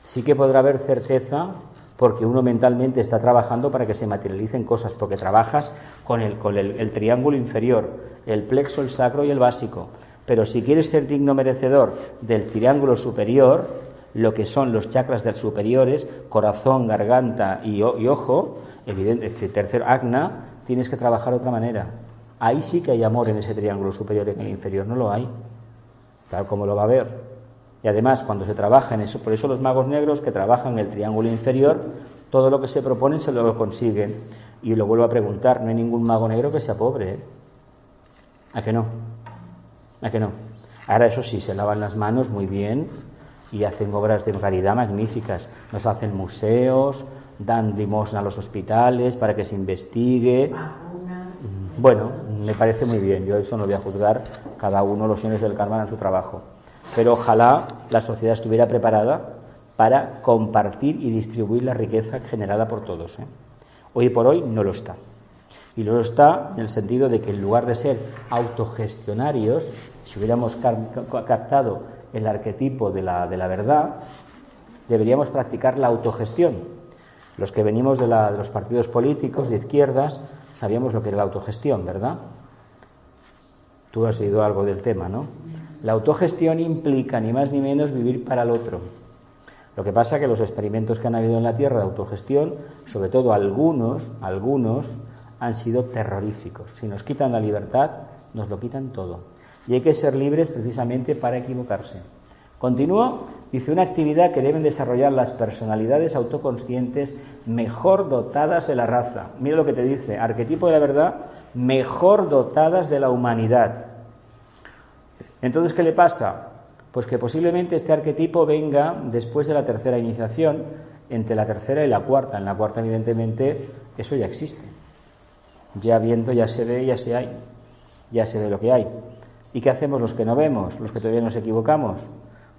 Sí que podrá haber certeza porque uno mentalmente está trabajando para que se materialicen cosas, porque trabajas con el triángulo inferior, el plexo, el sacro y el básico. Pero si quieres ser digno merecedor del triángulo superior, lo que son los chakras del superiores, corazón, garganta y ojo, evidente, tercer agna, tienes que trabajar de otra manera. Ahí sí que hay amor en ese triángulo superior y en el inferior no lo hay. Tal como lo va a haber. Y además, cuando se trabaja en eso, por eso los magos negros que trabajan en el triángulo inferior, todo lo que se proponen se lo consiguen. Y lo vuelvo a preguntar, no hay ningún mago negro que sea pobre, ¿A que no? ¿A que no? Ahora eso sí, se lavan las manos muy bien y hacen obras de caridad magníficas. Nos hacen museos, dan limosna a los hospitales para que se investigue. Bueno, me parece muy bien, yo eso no voy a juzgar, cada uno, los señores del karma, en su trabajo. Pero ojalá la sociedad estuviera preparada para compartir y distribuir la riqueza generada por todos. Hoy por hoy no lo está. Y no lo está en el sentido de que en lugar de ser autogestionarios, si hubiéramos captado el arquetipo de la verdad, deberíamos practicar la autogestión. Los que venimos de los partidos políticos de izquierdas sabíamos lo que era la autogestión, ¿verdad? Tú has oído algo del tema, ¿no? La autogestión implica ni más ni menos vivir para el otro. Lo que pasa es que los experimentos que han habido en la Tierra de autogestión, sobre todo algunos, han sido terroríficos. Si nos quitan la libertad, nos lo quitan todo. Y hay que ser libres precisamente para equivocarse. Continúo, dice, una actividad que deben desarrollar las personalidades autoconscientes mejor dotadas de la raza. Mira lo que te dice, arquetipo de la verdad, mejor dotadas de la humanidad. Entonces, ¿qué le pasa? Pues que posiblemente este arquetipo venga después de la tercera iniciación, entre la tercera y la cuarta. En la cuarta, evidentemente, eso ya existe. Ya viendo, ya se ve, ya se ve lo que hay. ¿Y qué hacemos los que no vemos, los que todavía nos equivocamos?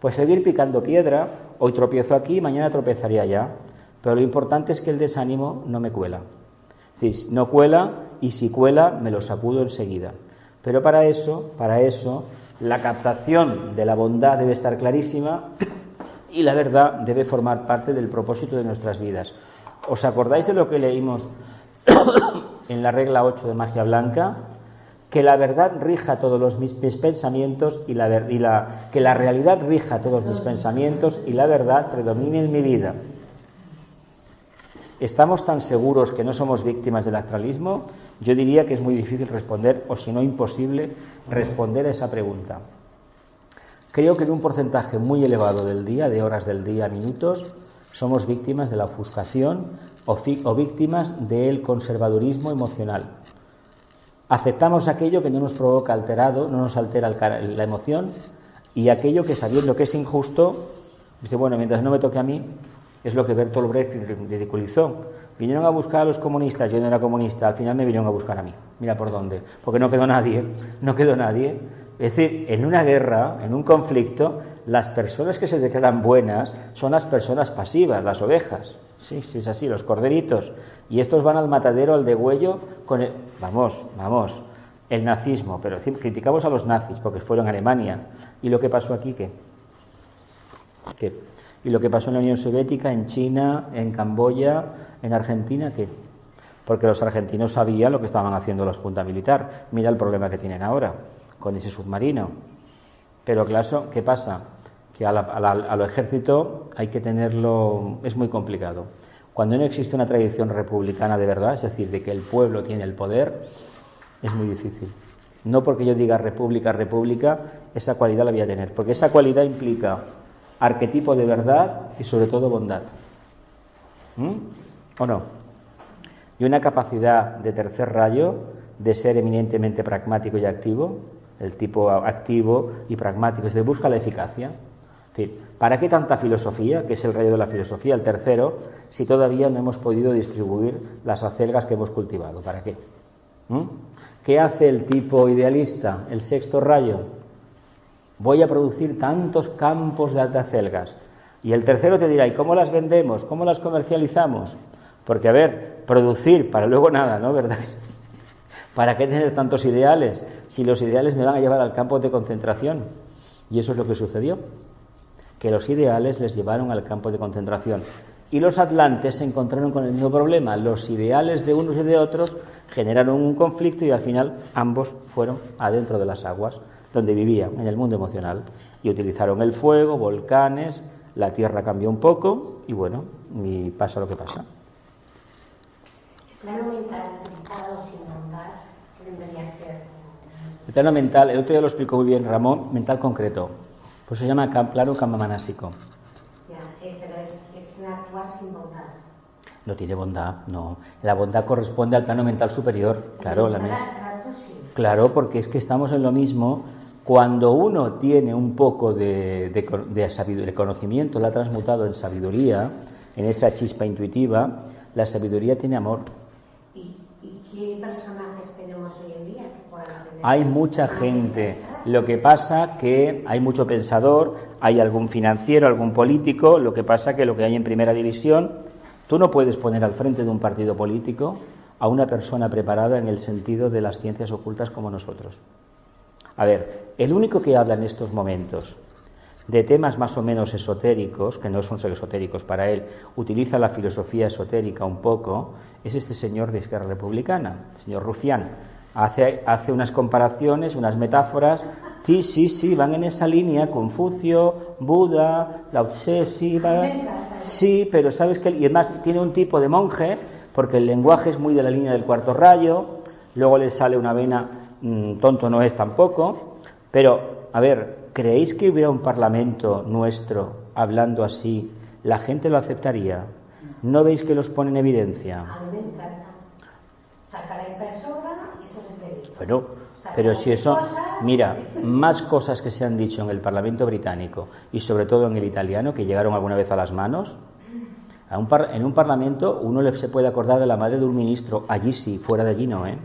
Pues seguir picando piedra. Hoy tropiezo aquí, mañana tropezaré allá. Pero lo importante es que el desánimo no me cuela. Es decir, no cuela, y si cuela, me lo sacudo enseguida. Pero para eso, la captación de la bondad debe estar clarísima y la verdad debe formar parte del propósito de nuestras vidas. ¿Os acordáis de lo que leímos en la regla 8 de Magia Blanca? Que la verdad rija todos mis pensamientos que la realidad rija todos mis pensamientos y la verdad predomine en mi vida. ¿Estamos tan seguros que no somos víctimas del astralismo? Yo diría que es muy difícil responder, o si no imposible, responder a esa pregunta. Creo que en un porcentaje muy elevado del día, de horas del día, minutos, somos víctimas de la ofuscación o víctimas del conservadurismo emocional. Aceptamos aquello que no nos provoca alterado, no nos altera la emoción, y aquello que, sabiendo que es injusto, dice, bueno, mientras no me toque a mí. Es lo que Bertolt Brecht ridiculizó. Vinieron a buscar a los comunistas, yo no era comunista, al final me vinieron a buscar a mí. Mira por dónde, porque no quedó nadie. Es decir, en una guerra, en un conflicto, las personas que se declaran buenas son las personas pasivas, las ovejas. Sí, es así, los corderitos. Y estos van al matadero, al degüello, con el... Vamos, el nazismo. Pero criticamos a los nazis porque fueron a Alemania. ¿Y lo que pasó aquí qué? ¿Y lo que pasó en la Unión Soviética, en China, en Camboya, en Argentina, qué? Porque los argentinos sabían lo que estaban haciendo los junta militar. Mira el problema que tienen ahora con ese submarino. Pero claro, ¿qué pasa? Que al ejército hay que tenerlo... Es muy complicado. Cuando no existe una tradición republicana de verdad, es decir, de que el pueblo tiene el poder, es muy difícil. No porque yo diga república, esa cualidad la voy a tener. Porque esa cualidad implica arquetipo de verdad y sobre todo bondad. ¿O no? Y una capacidad de tercer rayo de ser eminentemente pragmático y activo. El tipo activo y pragmático es de busca la eficacia. Es decir, ¿para qué tanta filosofía, que es el rayo de la filosofía, el tercero, si todavía no hemos podido distribuir las acelgas que hemos cultivado? ¿Para qué? ¿Qué hace el tipo idealista, el sexto rayo? Voy a producir tantos campos de acelgas. Y el tercero te dirá, ¿y cómo las vendemos? ¿Cómo las comercializamos? Porque, a ver, producir para luego nada, ¿no? ¿Verdad? ¿Para qué tener tantos ideales? Si los ideales me van a llevar al campo de concentración. Y eso es lo que sucedió. Que los ideales les llevaron al campo de concentración. Y los atlantes se encontraron con el mismo problema. Los ideales de unos y de otros generaron un conflicto y al final ambos fueron adentro de las aguas donde vivían, en el mundo emocional. Y utilizaron el fuego, volcanes, la tierra cambió un poco y bueno, y pasa lo que pasa.
El plano mental, mental o sin mental, debería ser.
El plano mental, el otro día lo explicó muy bien Ramón, mental concreto. Pues se llama plano kamamásico.
Pero es un actuar sin bondad.
No tiene bondad, no. La bondad corresponde al plano mental superior. Claro, claro, porque es que estamos en lo mismo. Cuando uno tiene un poco de conocimiento, la ha transmutado en sabiduría, en esa chispa intuitiva, la sabiduría tiene amor.
¿Y qué personajes tenemos hoy en día que puedan tener?
Hay mucha gente. Lo que pasa que hay mucho pensador, hay algún financiero, algún político. Lo que pasa que lo que hay en primera división, tú no puedes poner al frente de un partido político a una persona preparada en el sentido de las ciencias ocultas como nosotros. A ver, el único que habla en estos momentos de temas más o menos esotéricos, que no son esotéricos para él, utiliza la filosofía esotérica un poco, es este señor de Esquerra Republicana, el señor Rufián. Hace unas comparaciones, unas metáforas, sí, van en esa línea, Confucio, Buda, Lao Tse, sí, pero sabes que, y además tiene un tipo de monje, porque el lenguaje es muy de la línea del cuarto rayo, luego le sale una vena, tonto no es tampoco, pero, a ver, ¿creéis que hubiera un parlamento nuestro hablando así? ¿La gente lo aceptaría? ¿No veis que los pone en evidencia?
A mí me encanta. Saca la impresora y se repite.
Bueno, pero si eso... Mira, más cosas que se han dicho en el Parlamento británico y sobre todo en el italiano, que llegaron alguna vez a las manos. En un parlamento uno se puede acordar de la madre de un ministro, allí sí, fuera de allí no, ¿eh?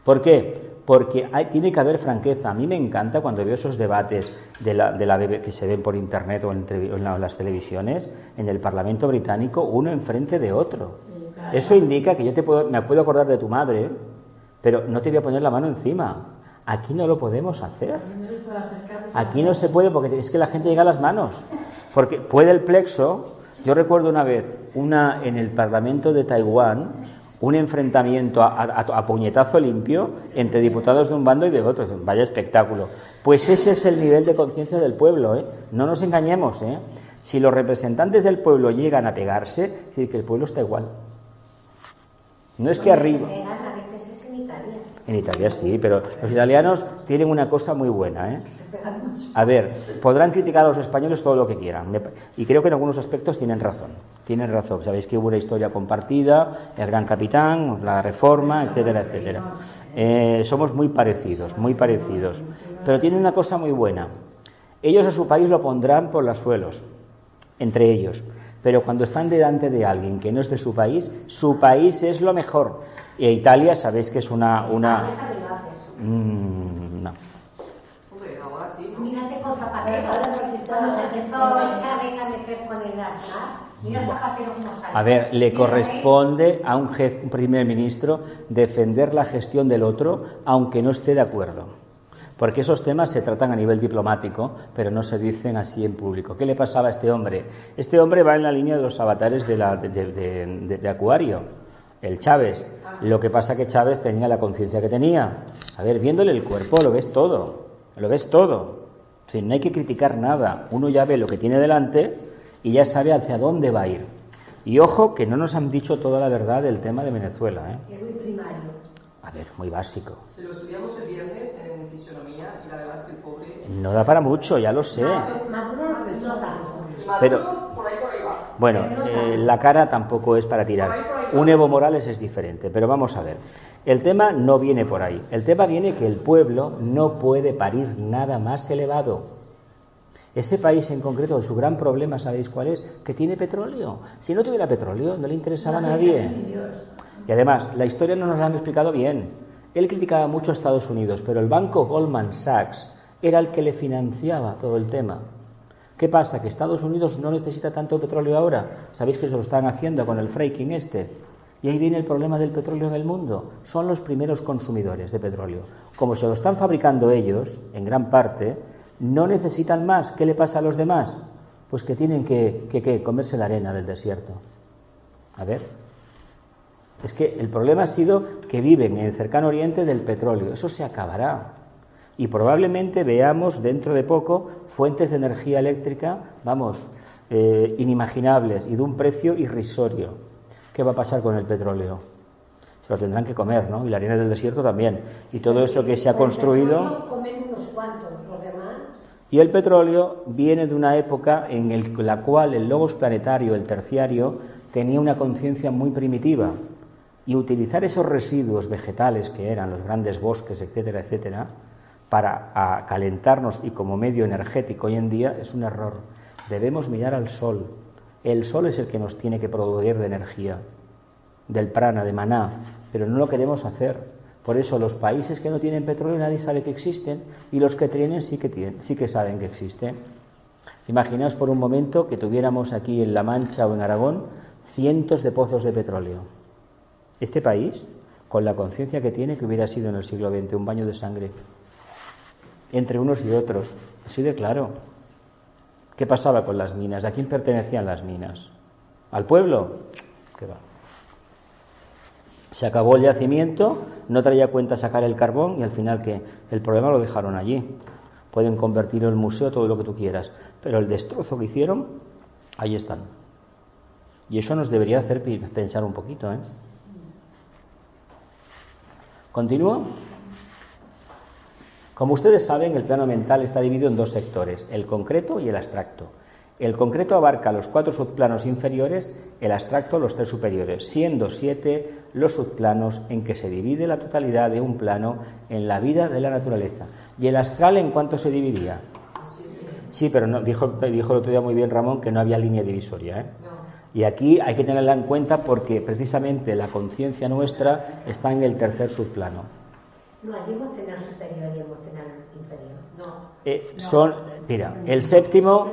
¿Por qué? Porque tiene que haber franqueza. A mí me encanta cuando veo esos debates que se ven por internet o en las televisiones, en el Parlamento británico, uno enfrente de otro. Eso indica que me puedo acordar de tu madre, pero no te voy a poner la mano encima. Aquí no lo podemos hacer. Aquí no se puede porque es que la gente llega a las manos. Porque puede el plexo. Yo recuerdo una vez, en el Parlamento de Taiwán, un enfrentamiento a puñetazo limpio entre diputados de un bando y de otro. Vaya espectáculo. Pues ese es el nivel de conciencia del pueblo, ¿eh? No nos engañemos, ¿eh? Si los representantes del pueblo llegan a pegarse, es decir, que el pueblo está igual. No es que arriba. En Italia sí, pero los italianos tienen una cosa muy buena, ¿eh? A ver, podrán criticar a los españoles todo lo que quieran, y creo que en algunos aspectos tienen razón. Tienen razón. Sabéis que hubo una historia compartida, el Gran Capitán, la Reforma, etcétera, etcétera. Somos muy parecidos, pero tienen una cosa muy buena. Ellos a su país lo pondrán por los suelos, entre ellos. Pero cuando están delante de alguien que no es de su país es lo mejor. E Italia, sabéis que es una... No.
Hombre, ahora sí, ¿no?
Mírate con Zapatero, cuando se empezó Chávez a meter con el Aznar, mira Zapatero cómo sale.
A ver, le corresponde a un primer ministro defender la gestión del otro, aunque no esté de acuerdo. Porque esos temas se tratan a nivel diplomático, pero no se dicen así en público. ¿Qué le pasaba a este hombre? Este hombre va en la línea de los avatares de Acuario, el Chávez. Lo que pasa que Chávez tenía la conciencia que tenía. A ver, viéndole el cuerpo lo ves todo. En fin, no hay que criticar nada. Uno ya ve lo que tiene delante y ya sabe hacia dónde va a ir. Y ojo que no nos han dicho toda la verdad del tema de Venezuela, ¿eh?
Es muy primario.
A ver, muy básico.
Se lo estudiamos el viernes en fisionomía y la verdad es que el pobre...
No da para mucho, ya lo sé.
Maduro no tanto.
Y Maduro,
Pero,
por ahí va.
bueno, la cara tampoco es para tirar. Un Evo Morales es diferente, pero vamos a ver. El tema no viene por ahí. El tema viene que el pueblo no puede parir nada más elevado. Ese país en concreto, su gran problema, ¿sabéis cuál es? Que tiene petróleo. Si no tuviera petróleo, no le interesaba a nadie. Y además, la historia no nos la han explicado bien. Él criticaba mucho a Estados Unidos, pero el banco Goldman Sachs era el que le financiaba todo el tema. ¿Qué pasa? Que Estados Unidos no necesita tanto petróleo ahora. ¿Sabéis que se lo están haciendo con el fracking este? Y ahí viene el problema del petróleo en el mundo. Son los primeros consumidores de petróleo. Como se lo están fabricando ellos, en gran parte, no necesitan más. ¿Qué le pasa a los demás? Pues que tienen que comerse la arena del desierto. A ver. Es que el problema ha sido que viven en el cercano oriente del petróleo. Eso se acabará. Y probablemente veamos dentro de poco fuentes de energía eléctrica, inimaginables y de un precio irrisorio. ¿Qué va a pasar con el petróleo? Se lo tendrán que comer, ¿no? Y la arena del desierto también. Y todo eso que se ha construido...
Comen unos cuantos, los demás...
Y el petróleo viene de una época en la cual el logos planetario, el terciario, tenía una conciencia muy primitiva. Y utilizar esos residuos vegetales que eran los grandes bosques, etcétera, etcétera, para calentarnos y como medio energético hoy en día es un error. Debemos mirar al sol. El sol es el que nos tiene que proveer de energía, del prana, de maná, pero no lo queremos hacer. Por eso los países que no tienen petróleo nadie sabe que existen y los que tienen sí que saben que existen. Imaginaos por un momento que tuviéramos aquí en La Mancha o en Aragón cientos de pozos de petróleo. Este país, con la conciencia que tiene, que hubiera sido en el siglo XX un baño de sangre entre unos y otros, así de claro. ¿Qué pasaba con las minas? ¿A quién pertenecían las minas? ¿Al pueblo? ¿Qué va? Se acabó el yacimiento, no traía cuenta sacar el carbón y al final que el problema lo dejaron allí. Pueden convertirlo en museo, todo lo que tú quieras, pero el destrozo que hicieron, ahí están. Y eso nos debería hacer pensar un poquito, ¿eh? ¿Continúo? Como ustedes saben, el plano mental está dividido en dos sectores, el concreto y el abstracto. El concreto abarca los 4 subplanos inferiores, el abstracto los 3 superiores, siendo 7 los subplanos en que se divide la totalidad de un plano en la vida de la naturaleza. ¿Y el astral en cuánto se dividía? Sí, pero no, dijo el otro día muy bien Ramón que no había línea divisoria, ¿eh? Y aquí hay que tenerla en cuenta porque precisamente la conciencia nuestra está en el tercer subplano.
No hay emocional superior y emocional inferior.
Mira, el séptimo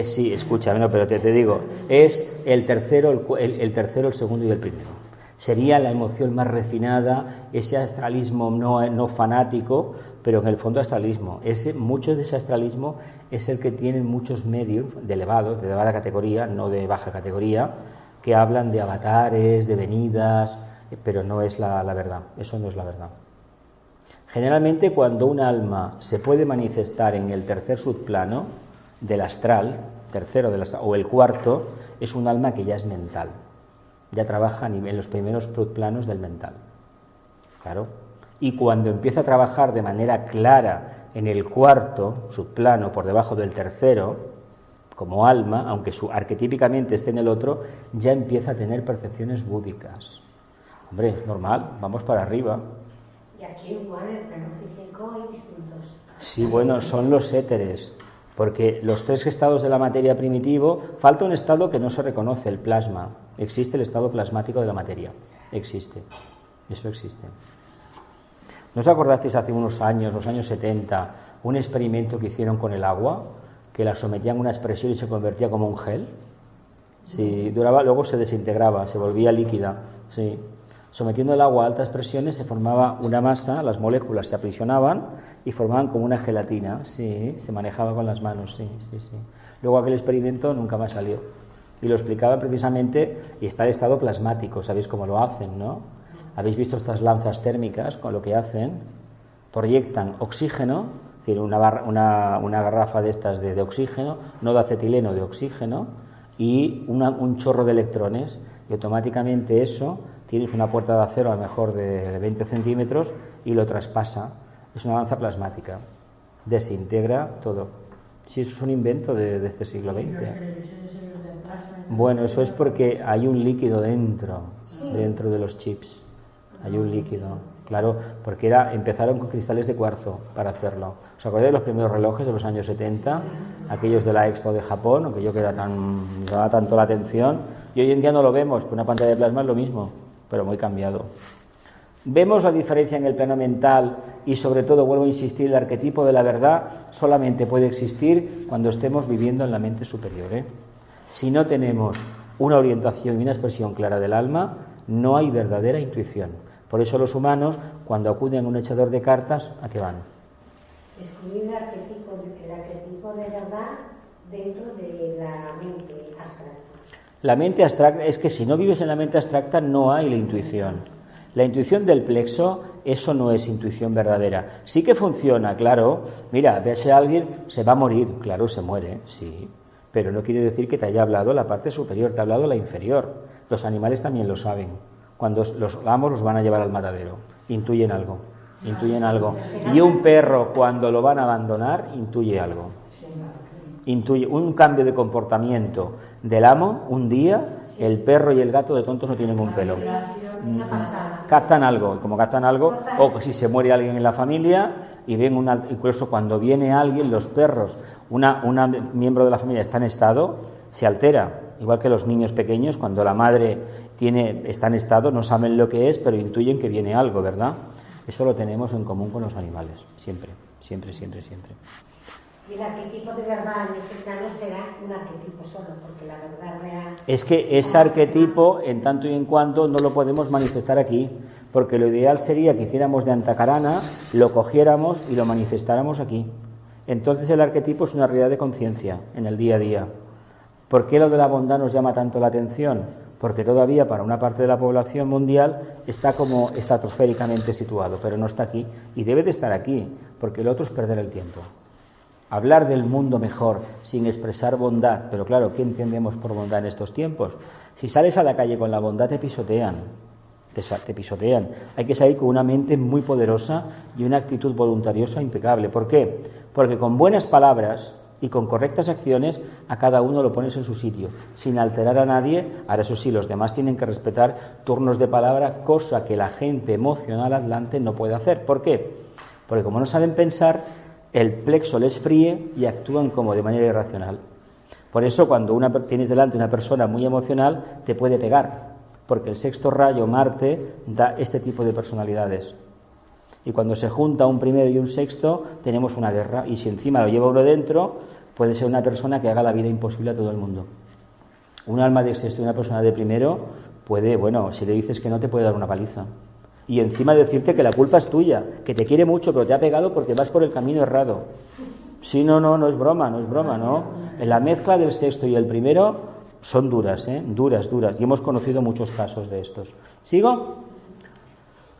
sí, escúchame, no, pero te digo, es el tercero, el tercero, el segundo y el primero. Sería la emoción más refinada, ese astralismo no fanático, pero en el fondo astralismo. Mucho de ese astralismo es el que tienen muchos medios de elevada categoría, no de baja categoría, que hablan de avatares, de venidas, pero no es la verdad, eso no es la verdad. Generalmente cuando un alma se puede manifestar en el tercer subplano del astral, o el cuarto, es un alma que ya es mental, ya trabaja en los primeros planos del mental. Claro. Y cuando empieza a trabajar de manera clara en el cuarto subplano, por debajo del tercero, como alma, aunque arquetípicamente esté en el otro, ya empieza a tener percepciones búdicas. Hombre, es normal, vamos para arriba.
Y aquí igual en el plano físico hay distintos.
Sí, bueno, son los éteres, porque los tres estados de la materia primitivo, falta un estado que no se reconoce, el plasma. Existe el estado plasmático de la materia, existe, eso existe. ¿No os acordasteis hace unos años, los años 70, un experimento que hicieron con el agua, que la sometían a una expresión y se convertía como un gel? Sí, duraba, luego se desintegraba, se volvía líquida, sí. Sometiendo el agua a altas presiones se formaba una masa, las moléculas se aprisionaban y formaban como una gelatina, sí, se manejaba con las manos, sí. Luego aquel experimento nunca más salió. Y lo explicaban precisamente, y está el estado plasmático, sabéis cómo lo hacen, ¿no? ¿Habéis visto estas lanzas térmicas? Con lo que hacen, proyectan oxígeno, es decir, una garrafa de estas de oxígeno, no de acetileno, de oxígeno, y un chorro de electrones, y automáticamente eso, tienes una puerta de acero a lo mejor de 20 centímetros y lo traspasa. Es una lanza plasmática, desintegra todo. Sí, eso es un invento de este siglo XX. Bueno, eso es porque hay un líquido dentro de los chips. Hay un líquido, claro, porque empezaron con cristales de cuarzo para hacerlo. ¿Os acordáis de los primeros relojes de los años 70? Aquellos de la Expo de Japón, aquello que daba tanto la atención, y hoy en día no lo vemos, con una pantalla de plasma es lo mismo, pero muy cambiado. Vemos la diferencia en el plano mental y sobre todo, vuelvo a insistir, el arquetipo de la verdad solamente puede existir cuando estemos viviendo en la mente superior, Si no tenemos una orientación y una expresión clara del alma, no hay verdadera intuición. Por eso los humanos, cuando acuden a un echador de cartas, ¿a qué van?
Descubrir el arquetipo de verdad dentro de la mente abstracta.
La mente abstracta, es que si no vives en la mente abstracta no hay la intuición. La intuición del plexo, eso no es intuición verdadera. Sí que funciona, claro. Mira, ves a alguien, se va a morir, claro, se muere, sí. Pero no quiere decir que te haya hablado la parte superior, te ha hablado la inferior. Los animales también lo saben. Cuando los amos los van a llevar al matadero, intuyen algo. Y un perro, cuando lo van a abandonar, intuye algo. Intuye un cambio de comportamiento del amo. Un día, el perro y el gato de tontos no tienen un pelo. Captan algo, y como captan algo, o si se muere alguien en la familia y ven incluso cuando viene alguien, los perros, una miembro de la familia está en estado, se altera. Igual que los niños pequeños, cuando la madre está en estado, no saben lo que es, pero intuyen que viene algo, ¿verdad? Eso lo tenemos en común con los animales, siempre.
Y el arquetipo de verdad en ese plano será un arquetipo solo, porque la verdad real...
Es que ese arquetipo, en tanto y en cuanto, no lo podemos manifestar aquí, porque lo ideal sería que hiciéramos de Antacarana, lo cogiéramos y lo manifestáramos aquí. Entonces el arquetipo es una realidad de conciencia en el día a día. ¿Por qué lo de la bondad nos llama tanto la atención? Porque todavía para una parte de la población mundial está como estratosféricamente situado, pero no está aquí, y debe de estar aquí, porque lo otro es perder el tiempo. Hablar del mundo mejor sin expresar bondad, pero claro, ¿qué entendemos por bondad en estos tiempos? Si sales a la calle con la bondad te pisotean, te pisotean. Hay que salir con una mente muy poderosa y una actitud voluntariosa impecable. ¿Por qué? Porque con buenas palabras y con correctas acciones a cada uno lo pones en su sitio, sin alterar a nadie. Ahora eso sí, los demás tienen que respetar turnos de palabra, cosa que la gente emocional atlante no puede hacer. ¿Por qué? Porque como no saben pensar, el plexo les fríe y actúan como de manera irracional. Por eso cuando tienes delante una persona muy emocional, te puede pegar, porque el sexto rayo, Marte, da este tipo de personalidades. Y cuando se junta un primero y un sexto, tenemos una guerra. Y si encima lo lleva uno dentro, puede ser una persona que haga la vida imposible a todo el mundo. Un alma de sexto y una persona de primero puede, bueno, si le dices que no, te puede dar una paliza. Y encima decirte que la culpa es tuya, que te quiere mucho, pero te ha pegado porque vas por el camino errado. Sí, no es broma, ¿no? En la mezcla del sexto y el primero son duras, duras. Y hemos conocido muchos casos de estos. ¿Sigo?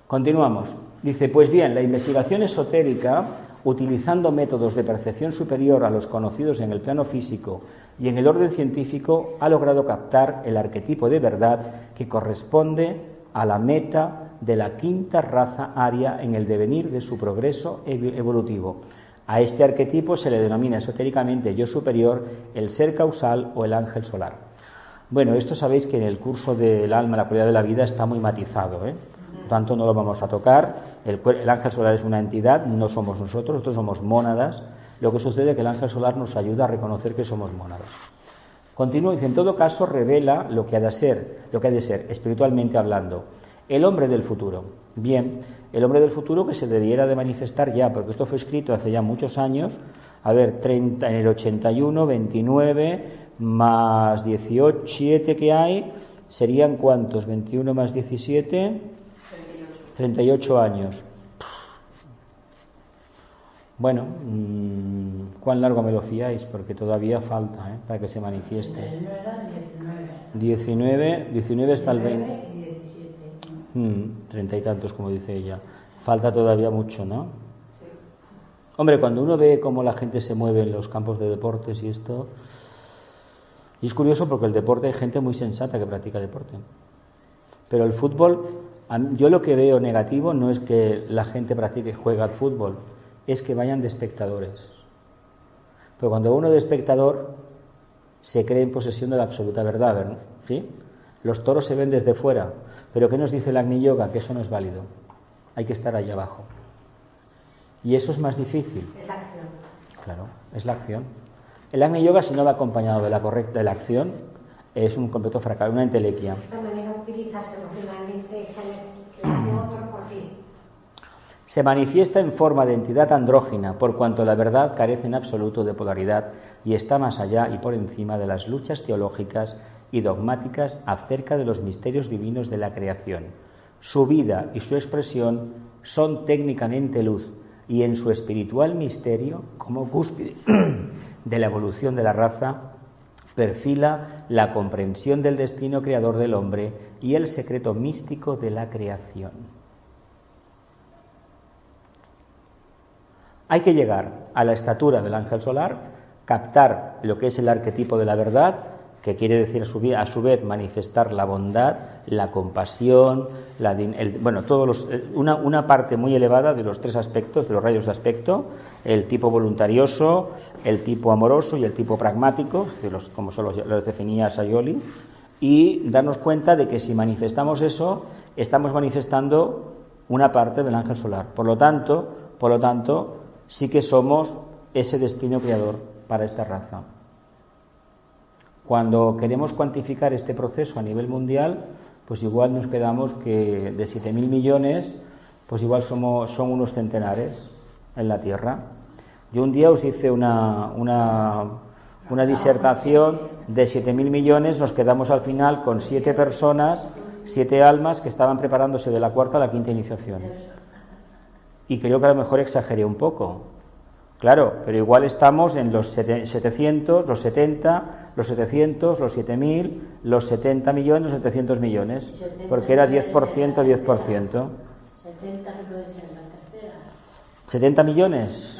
Continuamos. Dice, pues bien, la investigación esotérica, utilizando métodos de percepción superior a los conocidos en el plano físico y en el orden científico, ha logrado captar el arquetipo de verdad que corresponde a la meta de la quinta raza aria en el devenir de su progreso evolutivo. A este arquetipo se le denomina esotéricamente yo superior, el ser causal o el ángel solar. Bueno, esto sabéis que en el curso del alma, la cualidad de la vida, está muy matizado, Por tanto, no lo vamos a tocar. El ángel solar es una entidad, no somos nosotros somos mónadas. Lo que sucede es que el ángel solar nos ayuda a reconocer que somos mónadas. Continúa, dice, en todo caso revela lo que ha de ser, espiritualmente hablando, el hombre del futuro. Bien, el hombre del futuro que se debiera de manifestar ya, porque esto fue escrito hace ya muchos años, en el 81, 29, más 17 que hay, serían ¿cuántos? 21 más 17, 38 años. Bueno, ¿cuán largo me lo fiáis? Porque todavía falta, para que se manifieste. 19 hasta el 20. 30 y tantos, como dice ella. Falta todavía mucho, ¿no?
Sí.
Hombre, cuando uno ve cómo la gente se mueve en los campos de deportes y esto... Y es curioso porque el deporte hay gente muy sensata que practica deporte. Pero el fútbol, yo lo que veo negativo no es que la gente practique y juegue al fútbol, es que vayan de espectadores. Pero cuando uno de espectador se cree en posesión de la absoluta verdad, ¿verdad? ¿Sí? Los toros se ven desde fuera, pero ¿qué nos dice el Agni Yoga? Que eso no es válido. Hay que estar allá abajo. Y eso es más difícil.
Es la acción.
Claro, es la acción. El Agni Yoga, si no va acompañado de la acción, es un completo fracaso, una entelequia.
De esta manera utilizas emocionalmente esa energía que hace otro por ti.
Se manifiesta en forma de entidad andrógina, por cuanto la verdad carece en absoluto de polaridad y está más allá y por encima de las luchas teológicas y dogmáticas acerca de los misterios divinos de la creación. Su vida y su expresión son técnicamente luz, y en su espiritual misterio, como cúspide de la evolución de la raza, perfila la comprensión del destino creador del hombre y el secreto místico de la creación. Hay que llegar a la estatura del ángel solar, captar lo que es el arquetipo de la verdad, que quiere decir a su vez manifestar la bondad, la compasión, una parte muy elevada de los tres aspectos, de los rayos de aspecto, el tipo voluntarioso, el tipo amoroso y el tipo pragmático, como los definía Sayoli, y darnos cuenta de que si manifestamos eso, estamos manifestando una parte del ángel solar. Por lo tanto, sí que somos ese destino creador para esta raza. Cuando queremos cuantificar este proceso a nivel mundial, pues igual nos quedamos que de 7.000 millones, pues igual son unos centenares en la Tierra. Yo un día os hice una disertación de 7.000 millones, nos quedamos al final con 7 personas, 7 almas que estaban preparándose de la cuarta a la quinta iniciación. Y creo que a lo mejor exageré un poco. Claro, pero igual estamos en los 700, los 70, los 700, los 7.000, los 70 millones, los 700 millones, porque era 10%, 10%.
70 no puede ser la tercera.
¿70 millones?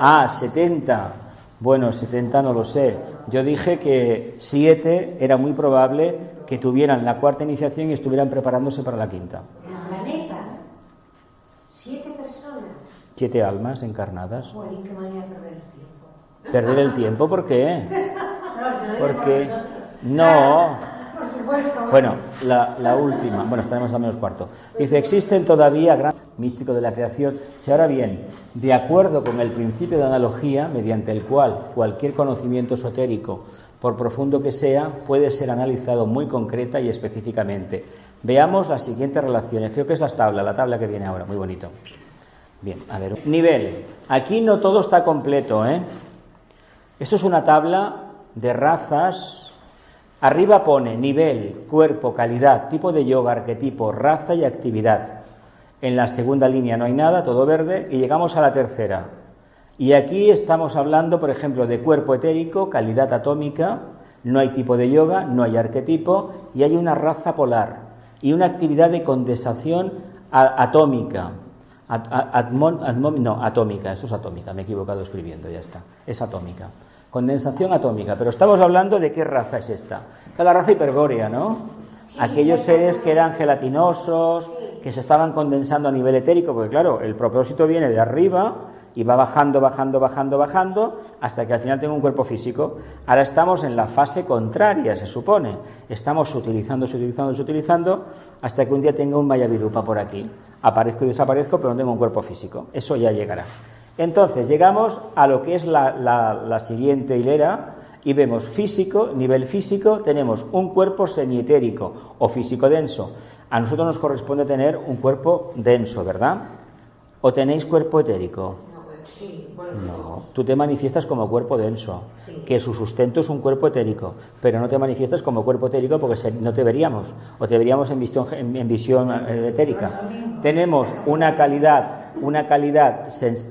No,
70. Bueno, 70 no lo sé. Yo dije que 7 era muy probable que tuvieran la cuarta iniciación y estuvieran preparándose para la quinta.
En el planeta, 7 personas.
7 almas encarnadas.
Jolín, qué manera de perder el tiempo.
¿Perder el tiempo? ¿Por qué?
No, se lo digo
Porque
por nosotros.
no,
Por
Bueno, la última. Bueno, estaremos a menos cuarto. Dice, existen todavía gran místico de la creación. Y ahora bien, de acuerdo con el principio de analogía, mediante el cual cualquier conocimiento esotérico, por profundo que sea, puede ser analizado muy concreta y específicamente. Veamos las siguientes relaciones. Creo que es la tabla que viene ahora. Muy bonito. Bien, a ver. Nivel. Aquí no todo está completo, ¿eh? Esto es una tabla de razas. Arriba pone nivel, cuerpo, calidad, tipo de yoga, arquetipo, raza y actividad. En la segunda línea no hay nada, todo verde, y llegamos a la tercera. Y aquí estamos hablando, por ejemplo, de cuerpo etérico, calidad atómica, no hay tipo de yoga, no hay arquetipo, y hay una raza polar y una actividad de condensación atómica. Atómica, eso es atómica, me he equivocado escribiendo, ya está, es atómica. Condensación atómica, pero estamos hablando de qué raza es esta. Esta es la raza hiperbórea, ¿no? Aquellos seres que eran gelatinosos, que se estaban condensando a nivel etérico, porque claro, el propósito viene de arriba y va bajando, hasta que al final tenga un cuerpo físico. Ahora estamos en la fase contraria, se supone. Estamos utilizando, hasta que un día tenga un Mayavirupa por aquí. Aparezco y desaparezco, pero no tengo un cuerpo físico. Eso ya llegará. Entonces, llegamos a lo que es la siguiente hilera y vemos físico, nivel físico, tenemos un cuerpo semietérico o físico denso. A nosotros nos corresponde tener un cuerpo denso, ¿verdad? ¿O tenéis cuerpo etérico?
Sí,
No, tú te manifiestas como cuerpo denso, que su sustento es un cuerpo etérico, pero no te manifiestas como cuerpo etérico porque no te veríamos, o te veríamos en visión etérica. Tenemos una calidad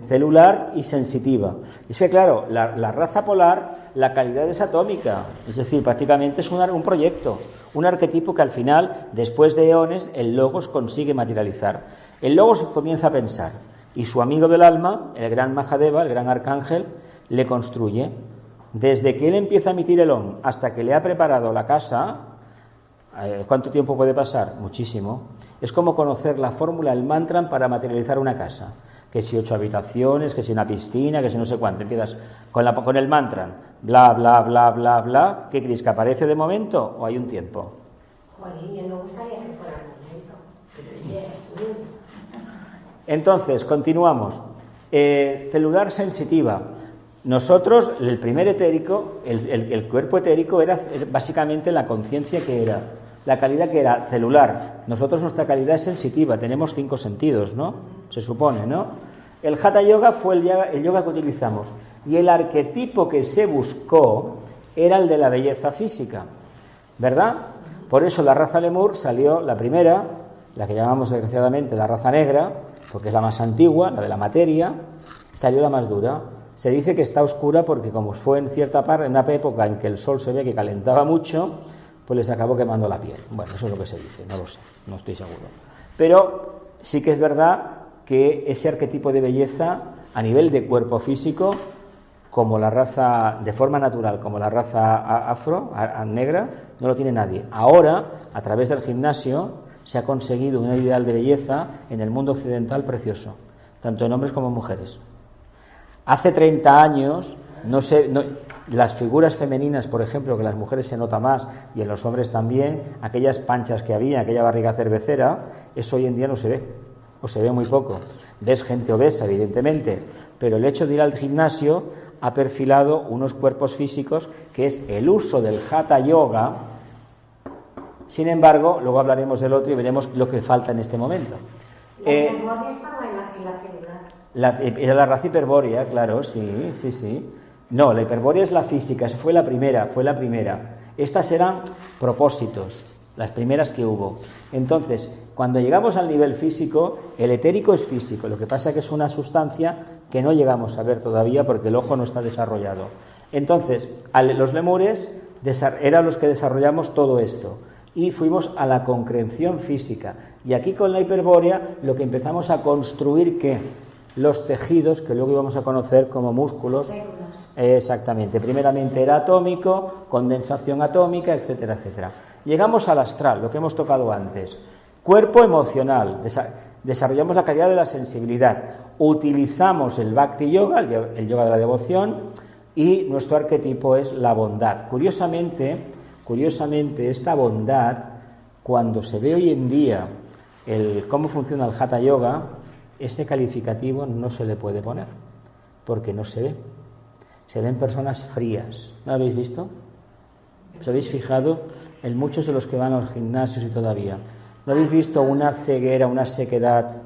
celular y sensitiva. Y es que claro, la raza polar, la calidad es atómica, es decir, prácticamente es un proyecto, un arquetipo que al final, después de eones, el logos consigue materializar. El logos comienza a pensar. Y su amigo del alma, el gran Mahadeva, el gran arcángel, le construye. Desde que él empieza a emitir el Om hasta que le ha preparado la casa, ¿cuánto tiempo puede pasar? Muchísimo. Es como conocer la fórmula, el mantra para materializar una casa. Que si 8 habitaciones, que si una piscina, que si no sé cuánto. Empiezas con el mantra, bla, bla, bla, bla, bla. ¿Qué crees? ¿Que aparece de momento o hay un tiempo?
Jolín, yo me gustaría que fuera un momento.
Entonces, continuamos. Celular sensitiva. Nosotros, el primer etérico, el cuerpo etérico era básicamente la conciencia que era, la calidad que era celular. Nosotros nuestra calidad es sensitiva, tenemos 5 sentidos, ¿no? Se supone, ¿no? El Hatha Yoga fue el yoga que utilizamos. Y el arquetipo que se buscó era el de la belleza física, ¿verdad? Por eso la raza Lemur salió la primera, la que llamamos desgraciadamente la raza negra, porque es la más antigua, la de la materia, salió la más dura. Se dice que está oscura porque como fue en cierta parte, en una época en que el sol se ve que calentaba mucho, pues les acabó quemando la piel. Bueno, eso es lo que se dice, no lo sé, no estoy seguro. Pero sí que es verdad que ese arquetipo de belleza a nivel de cuerpo físico, como la raza, de forma natural, como la raza negra, no lo tiene nadie. Ahora, a través del gimnasio, se ha conseguido un ideal de belleza en el mundo occidental precioso, tanto en hombres como en mujeres. Hace 30 años, las figuras femeninas, por ejemplo, que en las mujeres se nota más y en los hombres también, aquellas panchas que había, aquella barriga cervecera, eso hoy en día no se ve, o se ve muy poco. Ves gente obesa, evidentemente, pero el hecho de ir al gimnasio ha perfilado unos cuerpos físicos que es el uso del Hatha Yoga. Sin embargo, luego hablaremos del otro y veremos lo que falta en este momento.
La hiperbórea estaba en la celular.
Era la raza hiperbórea, claro, sí. No, la hiperbórea es la física, fue la primera. Estas eran propósitos, las primeras que hubo. Entonces, cuando llegamos al nivel físico, el etérico es físico, lo que pasa es que es una sustancia que no llegamos a ver todavía porque el ojo no está desarrollado. Entonces, los lemures eran los que desarrollamos todo esto. Y fuimos a la concreción física. Y aquí con la hiperbórea lo que empezamos a construir, ¿qué? Los tejidos que luego íbamos a conocer como músculos. Exactamente. Primeramente era atómico, condensación atómica, etcétera, etcétera. Llegamos al astral, lo que hemos tocado antes. Cuerpo emocional. Desarrollamos la calidad de la sensibilidad. Utilizamos el Bhakti Yoga, el yoga de la devoción, y nuestro arquetipo es la bondad. Curiosamente, curiosamente, esta bondad, cuando se ve hoy en día cómo funciona el Hatha Yoga, ese calificativo no se le puede poner, porque no se ve. Se ven personas frías. ¿No lo habéis visto? ¿Os habéis fijado en muchos de los que van a los gimnasios y todavía? ¿No habéis visto una ceguera, una sequedad,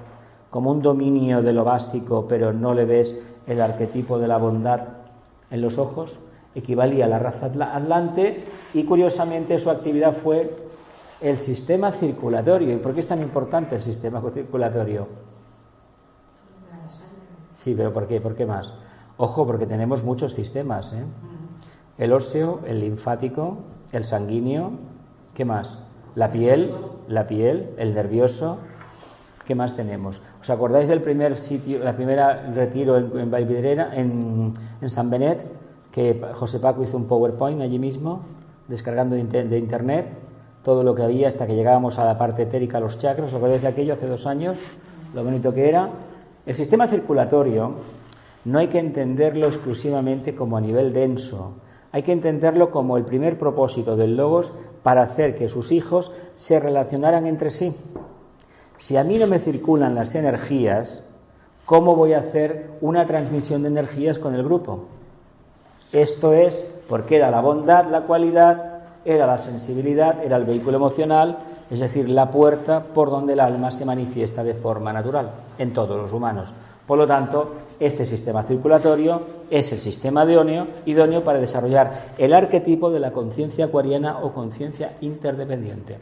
como un dominio de lo básico, pero no le ves el arquetipo de la bondad en los ojos? Equivalía a la raza atlante y curiosamente su actividad fue el sistema circulatorio. ¿Y por qué es tan importante el sistema circulatorio? Sí, pero ¿por qué? ¿Por qué más? Ojo, porque tenemos muchos sistemas, ¿eh? El óseo, el linfático, el sanguíneo, ¿qué más? La piel, el nervioso, ¿qué más tenemos? ¿Os acordáis del primer sitio, la primera retiro en Vallvidrera, en San Benet, que José Paco hizo un PowerPoint allí mismo, descargando de internet todo lo que había hasta que llegábamos a la parte etérica, a los chakras? ¿Os acordáis de aquello hace 2 años? Lo bonito que era. El sistema circulatorio no hay que entenderlo exclusivamente como a nivel denso, hay que entenderlo como el primer propósito del Logos para hacer que sus hijos se relacionaran entre sí. Si a mí no me circulan las energías, ¿cómo voy a hacer una transmisión de energías con el grupo? Esto es porque era la bondad, la cualidad, era la sensibilidad, era el vehículo emocional, es decir, la puerta por donde el alma se manifiesta de forma natural en todos los humanos. Por lo tanto, este sistema circulatorio es el sistema idóneo para desarrollar el arquetipo de la conciencia acuariana o conciencia interdependiente.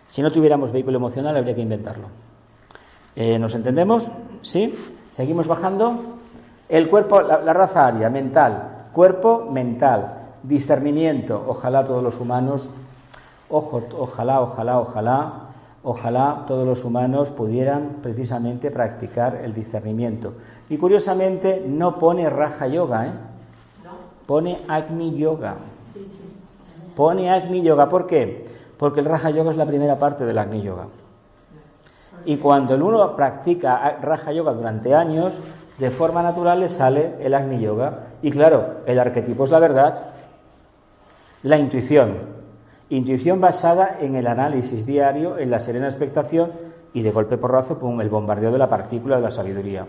Si no tuviéramos vehículo emocional, habría que inventarlo. ¿Nos entendemos? ¿Sí? ¿Seguimos bajando? El cuerpo, la raza aria, mental. Cuerpo, mental. Discernimiento. Ojalá todos los humanos, ojalá todos los humanos pudieran precisamente practicar el discernimiento. Y curiosamente no pone Raja Yoga, pone Agni Yoga. Pone Agni Yoga. ¿Por qué? Porque el Raja Yoga es la primera parte del Agni Yoga. Y cuando el uno practica Raja Yoga durante años, de forma natural le sale el Agni Yoga. Y claro, el arquetipo es la verdad, la intuición. Intuición basada en el análisis diario, en la serena expectación y de golpe porrazo, pum, el bombardeo de la partícula de la sabiduría.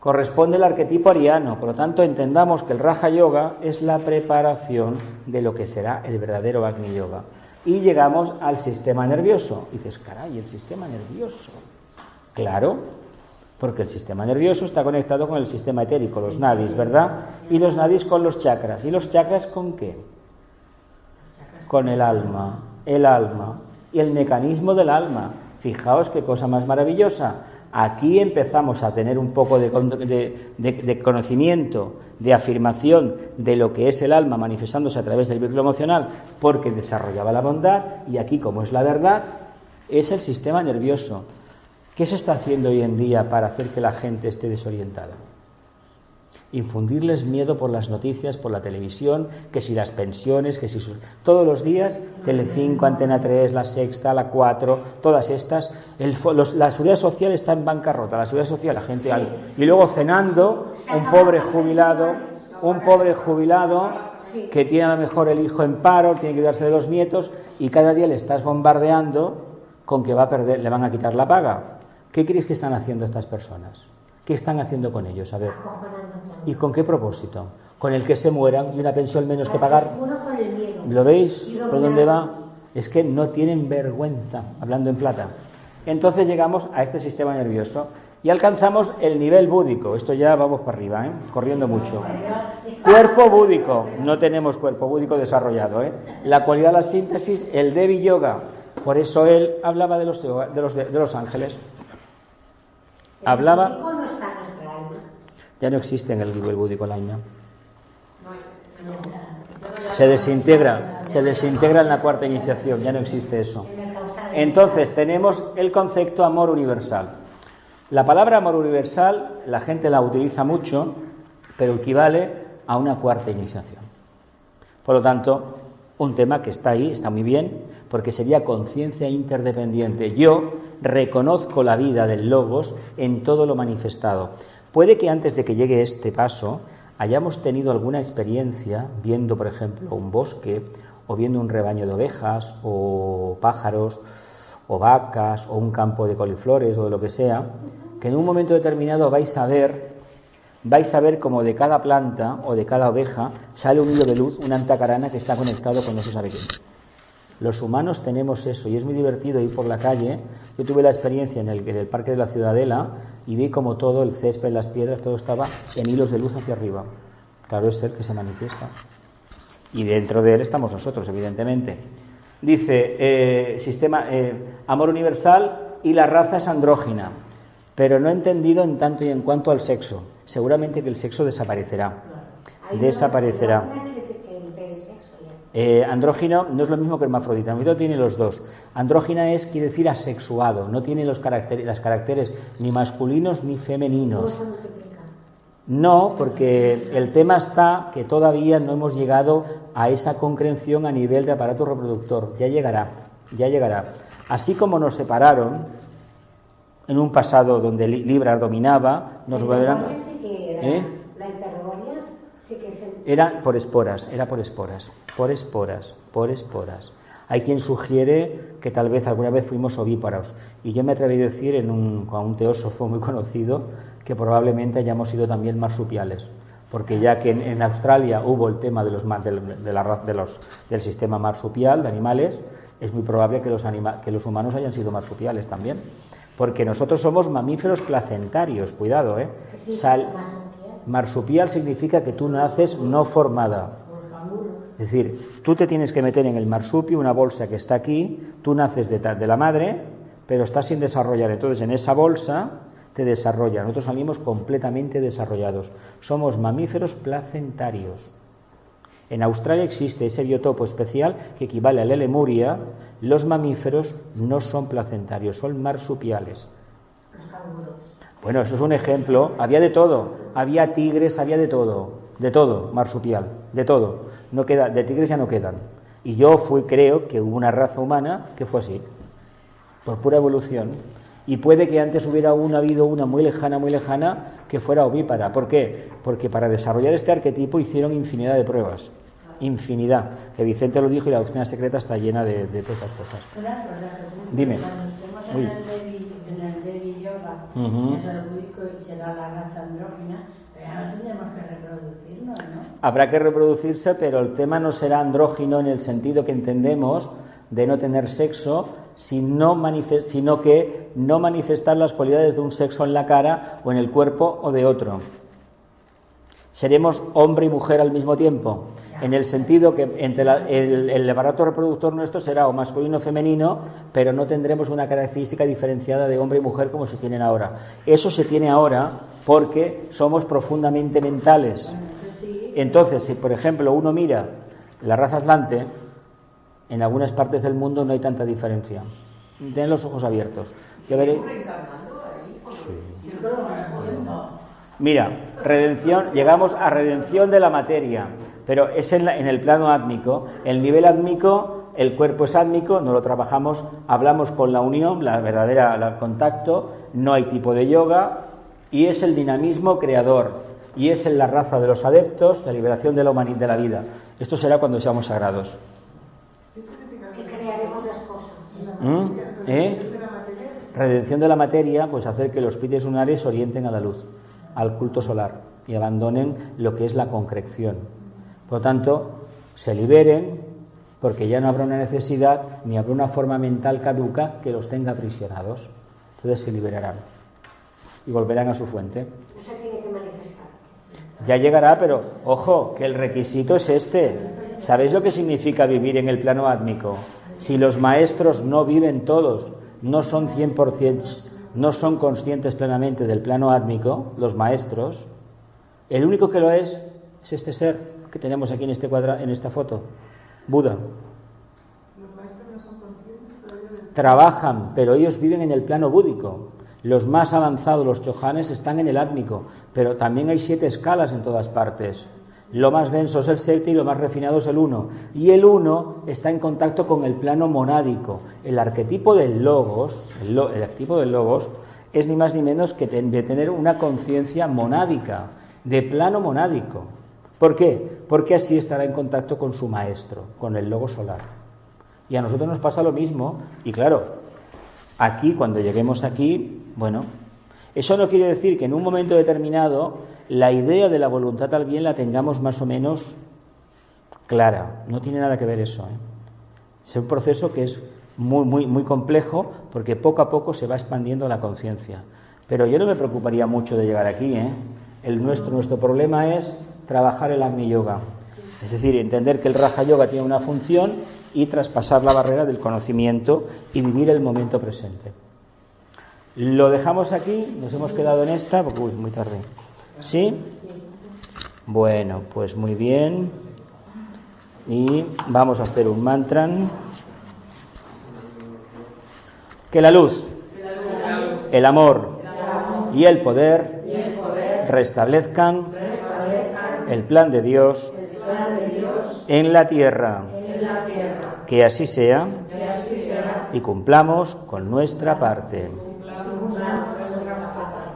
Corresponde al arquetipo ariano, por lo tanto entendamos que el Raja Yoga es la preparación de lo que será el verdadero Agni Yoga. Y llegamos al sistema nervioso. Y dices, caray, el sistema nervioso. Claro, porque el sistema nervioso está conectado con el sistema etérico, los nadis, ¿verdad? Y los nadis con los chakras. ¿Y los chakras con qué? Con el alma y el mecanismo del alma. Fijaos qué cosa más maravillosa. Aquí empezamos a tener un poco de conocimiento, de afirmación de lo que es el alma manifestándose a través del vehículo emocional, porque desarrollaba la bondad, y aquí, como es la verdad, es el sistema nervioso. ¿Qué se está haciendo hoy en día para hacer que la gente esté desorientada? Infundirles miedo por las noticias, por la televisión, que si las pensiones, que si todos los días, Telecinco, Antena 3, La Sexta, La 4, todas estas, la seguridad social está en bancarrota, la seguridad social, la gente, y luego cenando, un pobre jubilado que tiene a lo mejor el hijo en paro, tiene que cuidarse de los nietos, y cada día le estás bombardeando con que va a perder, le van a quitar la paga. ¿Qué creéis que están haciendo estas personas? ¿Qué están haciendo con ellos? A ver. ¿Y con qué propósito? Con el que se mueran y una pensión menos que pagar. ¿Lo veis? ¿Por dónde va? Es que no tienen vergüenza, hablando en plata. Entonces llegamos a este sistema nervioso y alcanzamos el nivel búdico. Esto ya vamos para arriba, corriendo mucho. Cuerpo búdico. No tenemos cuerpo búdico desarrollado. La cualidad de la síntesis, el Devi Yoga. Por eso él hablaba de los ángeles. Hablaba. Ya no existe en el nivel búdico el alma. Se desintegra en la cuarta iniciación, ya no existe eso. Entonces tenemos el concepto amor universal. La palabra amor universal la gente la utiliza mucho, pero equivale a una cuarta iniciación. Por lo tanto, un tema que está ahí, está muy bien, porque sería conciencia interdependiente. Yo reconozco la vida del Logos en todo lo manifestado. Puede que antes de que llegue este paso hayamos tenido alguna experiencia viendo, por ejemplo, un bosque o viendo un rebaño de ovejas, o pájaros, o vacas, o un campo de coliflores, o de lo que sea, que en un momento determinado vais a ver como de cada planta o de cada oveja sale un hilo de luz, una antacarana que está conectado con no se sabe qué. Los humanos tenemos eso y es muy divertido ir por la calle. Yo tuve la experiencia en el Parque de la Ciudadela y vi como todo el césped, las piedras, todo estaba en hilos de luz hacia arriba. Claro, es el que se manifiesta. Y dentro de él estamos nosotros, evidentemente. Dice, amor universal y la raza es andrógina, pero no entendido en tanto y en cuanto al sexo. Seguramente que el sexo desaparecerá. Desaparecerá. Andrógino no es lo mismo que hermafrodita. Hermafrodita tiene los dos. Andrógina quiere decir asexuado, no tiene los caracteres ni masculinos ni femeninos. No, porque el tema está que todavía no hemos llegado a esa concreción a nivel de aparato reproductor. Ya llegará. Así como nos separaron en un pasado donde Libra dominaba, nos volverán.
La hiperbolia sí que es
era por esporas. Hay quien sugiere que tal vez alguna vez fuimos ovíparos, y yo me atreví a decir con un teósofo muy conocido que probablemente hayamos sido también marsupiales, porque ya que en Australia hubo el tema del sistema marsupial de animales, es muy probable que los humanos hayan sido marsupiales también, porque nosotros somos mamíferos placentarios, cuidado, marsupial significa que tú naces no formada. Es decir, tú te tienes que meter en el marsupio, una bolsa que está aquí, tú naces de la madre, pero estás sin desarrollar. Entonces, en esa bolsa te desarrolla. Nosotros salimos completamente desarrollados. Somos mamíferos placentarios. En Australia existe ese biotopo especial que equivale a la Lemuria. Los mamíferos no son placentarios, son marsupiales. Bueno, eso es un ejemplo. Había de todo. Había tigres, había de todo, marsupial, de todo. No queda, de tigres ya no quedan. Y yo creo que hubo una raza humana que fue así, por pura evolución. Y puede que antes hubiera habido una muy lejana que fuera ovípara. ¿Por qué? Porque para desarrollar este arquetipo hicieron infinidad de pruebas. Infinidad. Que Vicente lo dijo y la doctrina secreta está llena de todas esas cosas. Dime.
Cuando estemos en el Devi Yoga, eso es búdico y será la raza andrógina, ahora tendremos que reproducirnos, ¿no?
Habrá que reproducirse, pero el tema no será andrógino en el sentido que entendemos de no tener sexo, sino que no manifestar las cualidades de un sexo en la cara o en el cuerpo o de otro. Seremos hombre y mujer al mismo tiempo, en el sentido que entre el aparato reproductor nuestro será o masculino o femenino, pero no tendremos una característica diferenciada de hombre y mujer como se tienen ahora. Eso se tiene ahora porque somos profundamente mentales. Entonces, si por ejemplo uno mira la raza atlante, en algunas partes del mundo no hay tanta diferencia. Ten los ojos abiertos. Mira, llegamos a redención de la materia, pero es en el plano átmico. El nivel átmico, el cuerpo es átmico, no lo trabajamos, hablamos con la unión, el contacto, no hay tipo de yoga, y es el dinamismo creador, y es en la raza de los adeptos de liberación de la vida. Esto será cuando seamos sagrados.
Que crearemos las cosas.
Redención de la materia, pues hacer que los espíritus lunares se orienten a la luz, al culto solar, y abandonen lo que es la concreción. Por lo tanto, se liberen, porque ya no habrá una necesidad ni habrá una forma mental caduca que los tenga aprisionados. Entonces se liberarán y volverán a su fuente.
Eso tiene que manifestar.
Ya llegará, pero ojo, que el requisito es este. ¿Sabéis lo que significa vivir en el plano átmico? Si los maestros no viven todos, no son 100%, no son conscientes plenamente del plano átmico, los maestros, el único que lo es este ser que tenemos aquí en esta foto, Buda.
Los maestros no son conscientes todavía.
Trabajan, pero ellos viven en el plano búdico. Los más avanzados, los chohanes, están en el átmico, pero también hay 7 escalas en todas partes. Lo más denso es el 7 y lo más refinado es el 1. Y el 1 está en contacto con el plano monádico. El arquetipo del logos, el arquetipo del logos es ni más ni menos que de tener una conciencia monádica, de plano monádico. ¿Por qué? Porque así estará en contacto con su maestro, con el logo solar. Y a nosotros nos pasa lo mismo. Y claro, aquí, cuando lleguemos aquí, bueno, eso no quiere decir que en un momento determinado la idea de la voluntad al bien la tengamos más o menos clara. No tiene nada que ver eso, ¿eh? Es un proceso que es muy complejo, porque poco a poco se va expandiendo la conciencia. Pero yo no me preocuparía mucho de llegar aquí, ¿eh? Nuestro problema es trabajar el Agni Yoga. Es decir, entender que el Raja Yoga tiene una función y traspasar la barrera del conocimiento y vivir el momento presente. Lo dejamos aquí, nos hemos quedado en esta, porque muy tarde. ¿Sí? Bueno, pues muy bien. Y vamos a hacer un mantra. Que la luz, el amor y el poder restablezcan el plan de Dios en la tierra. Que así sea y cumplamos con nuestra parte.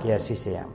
Que así sea.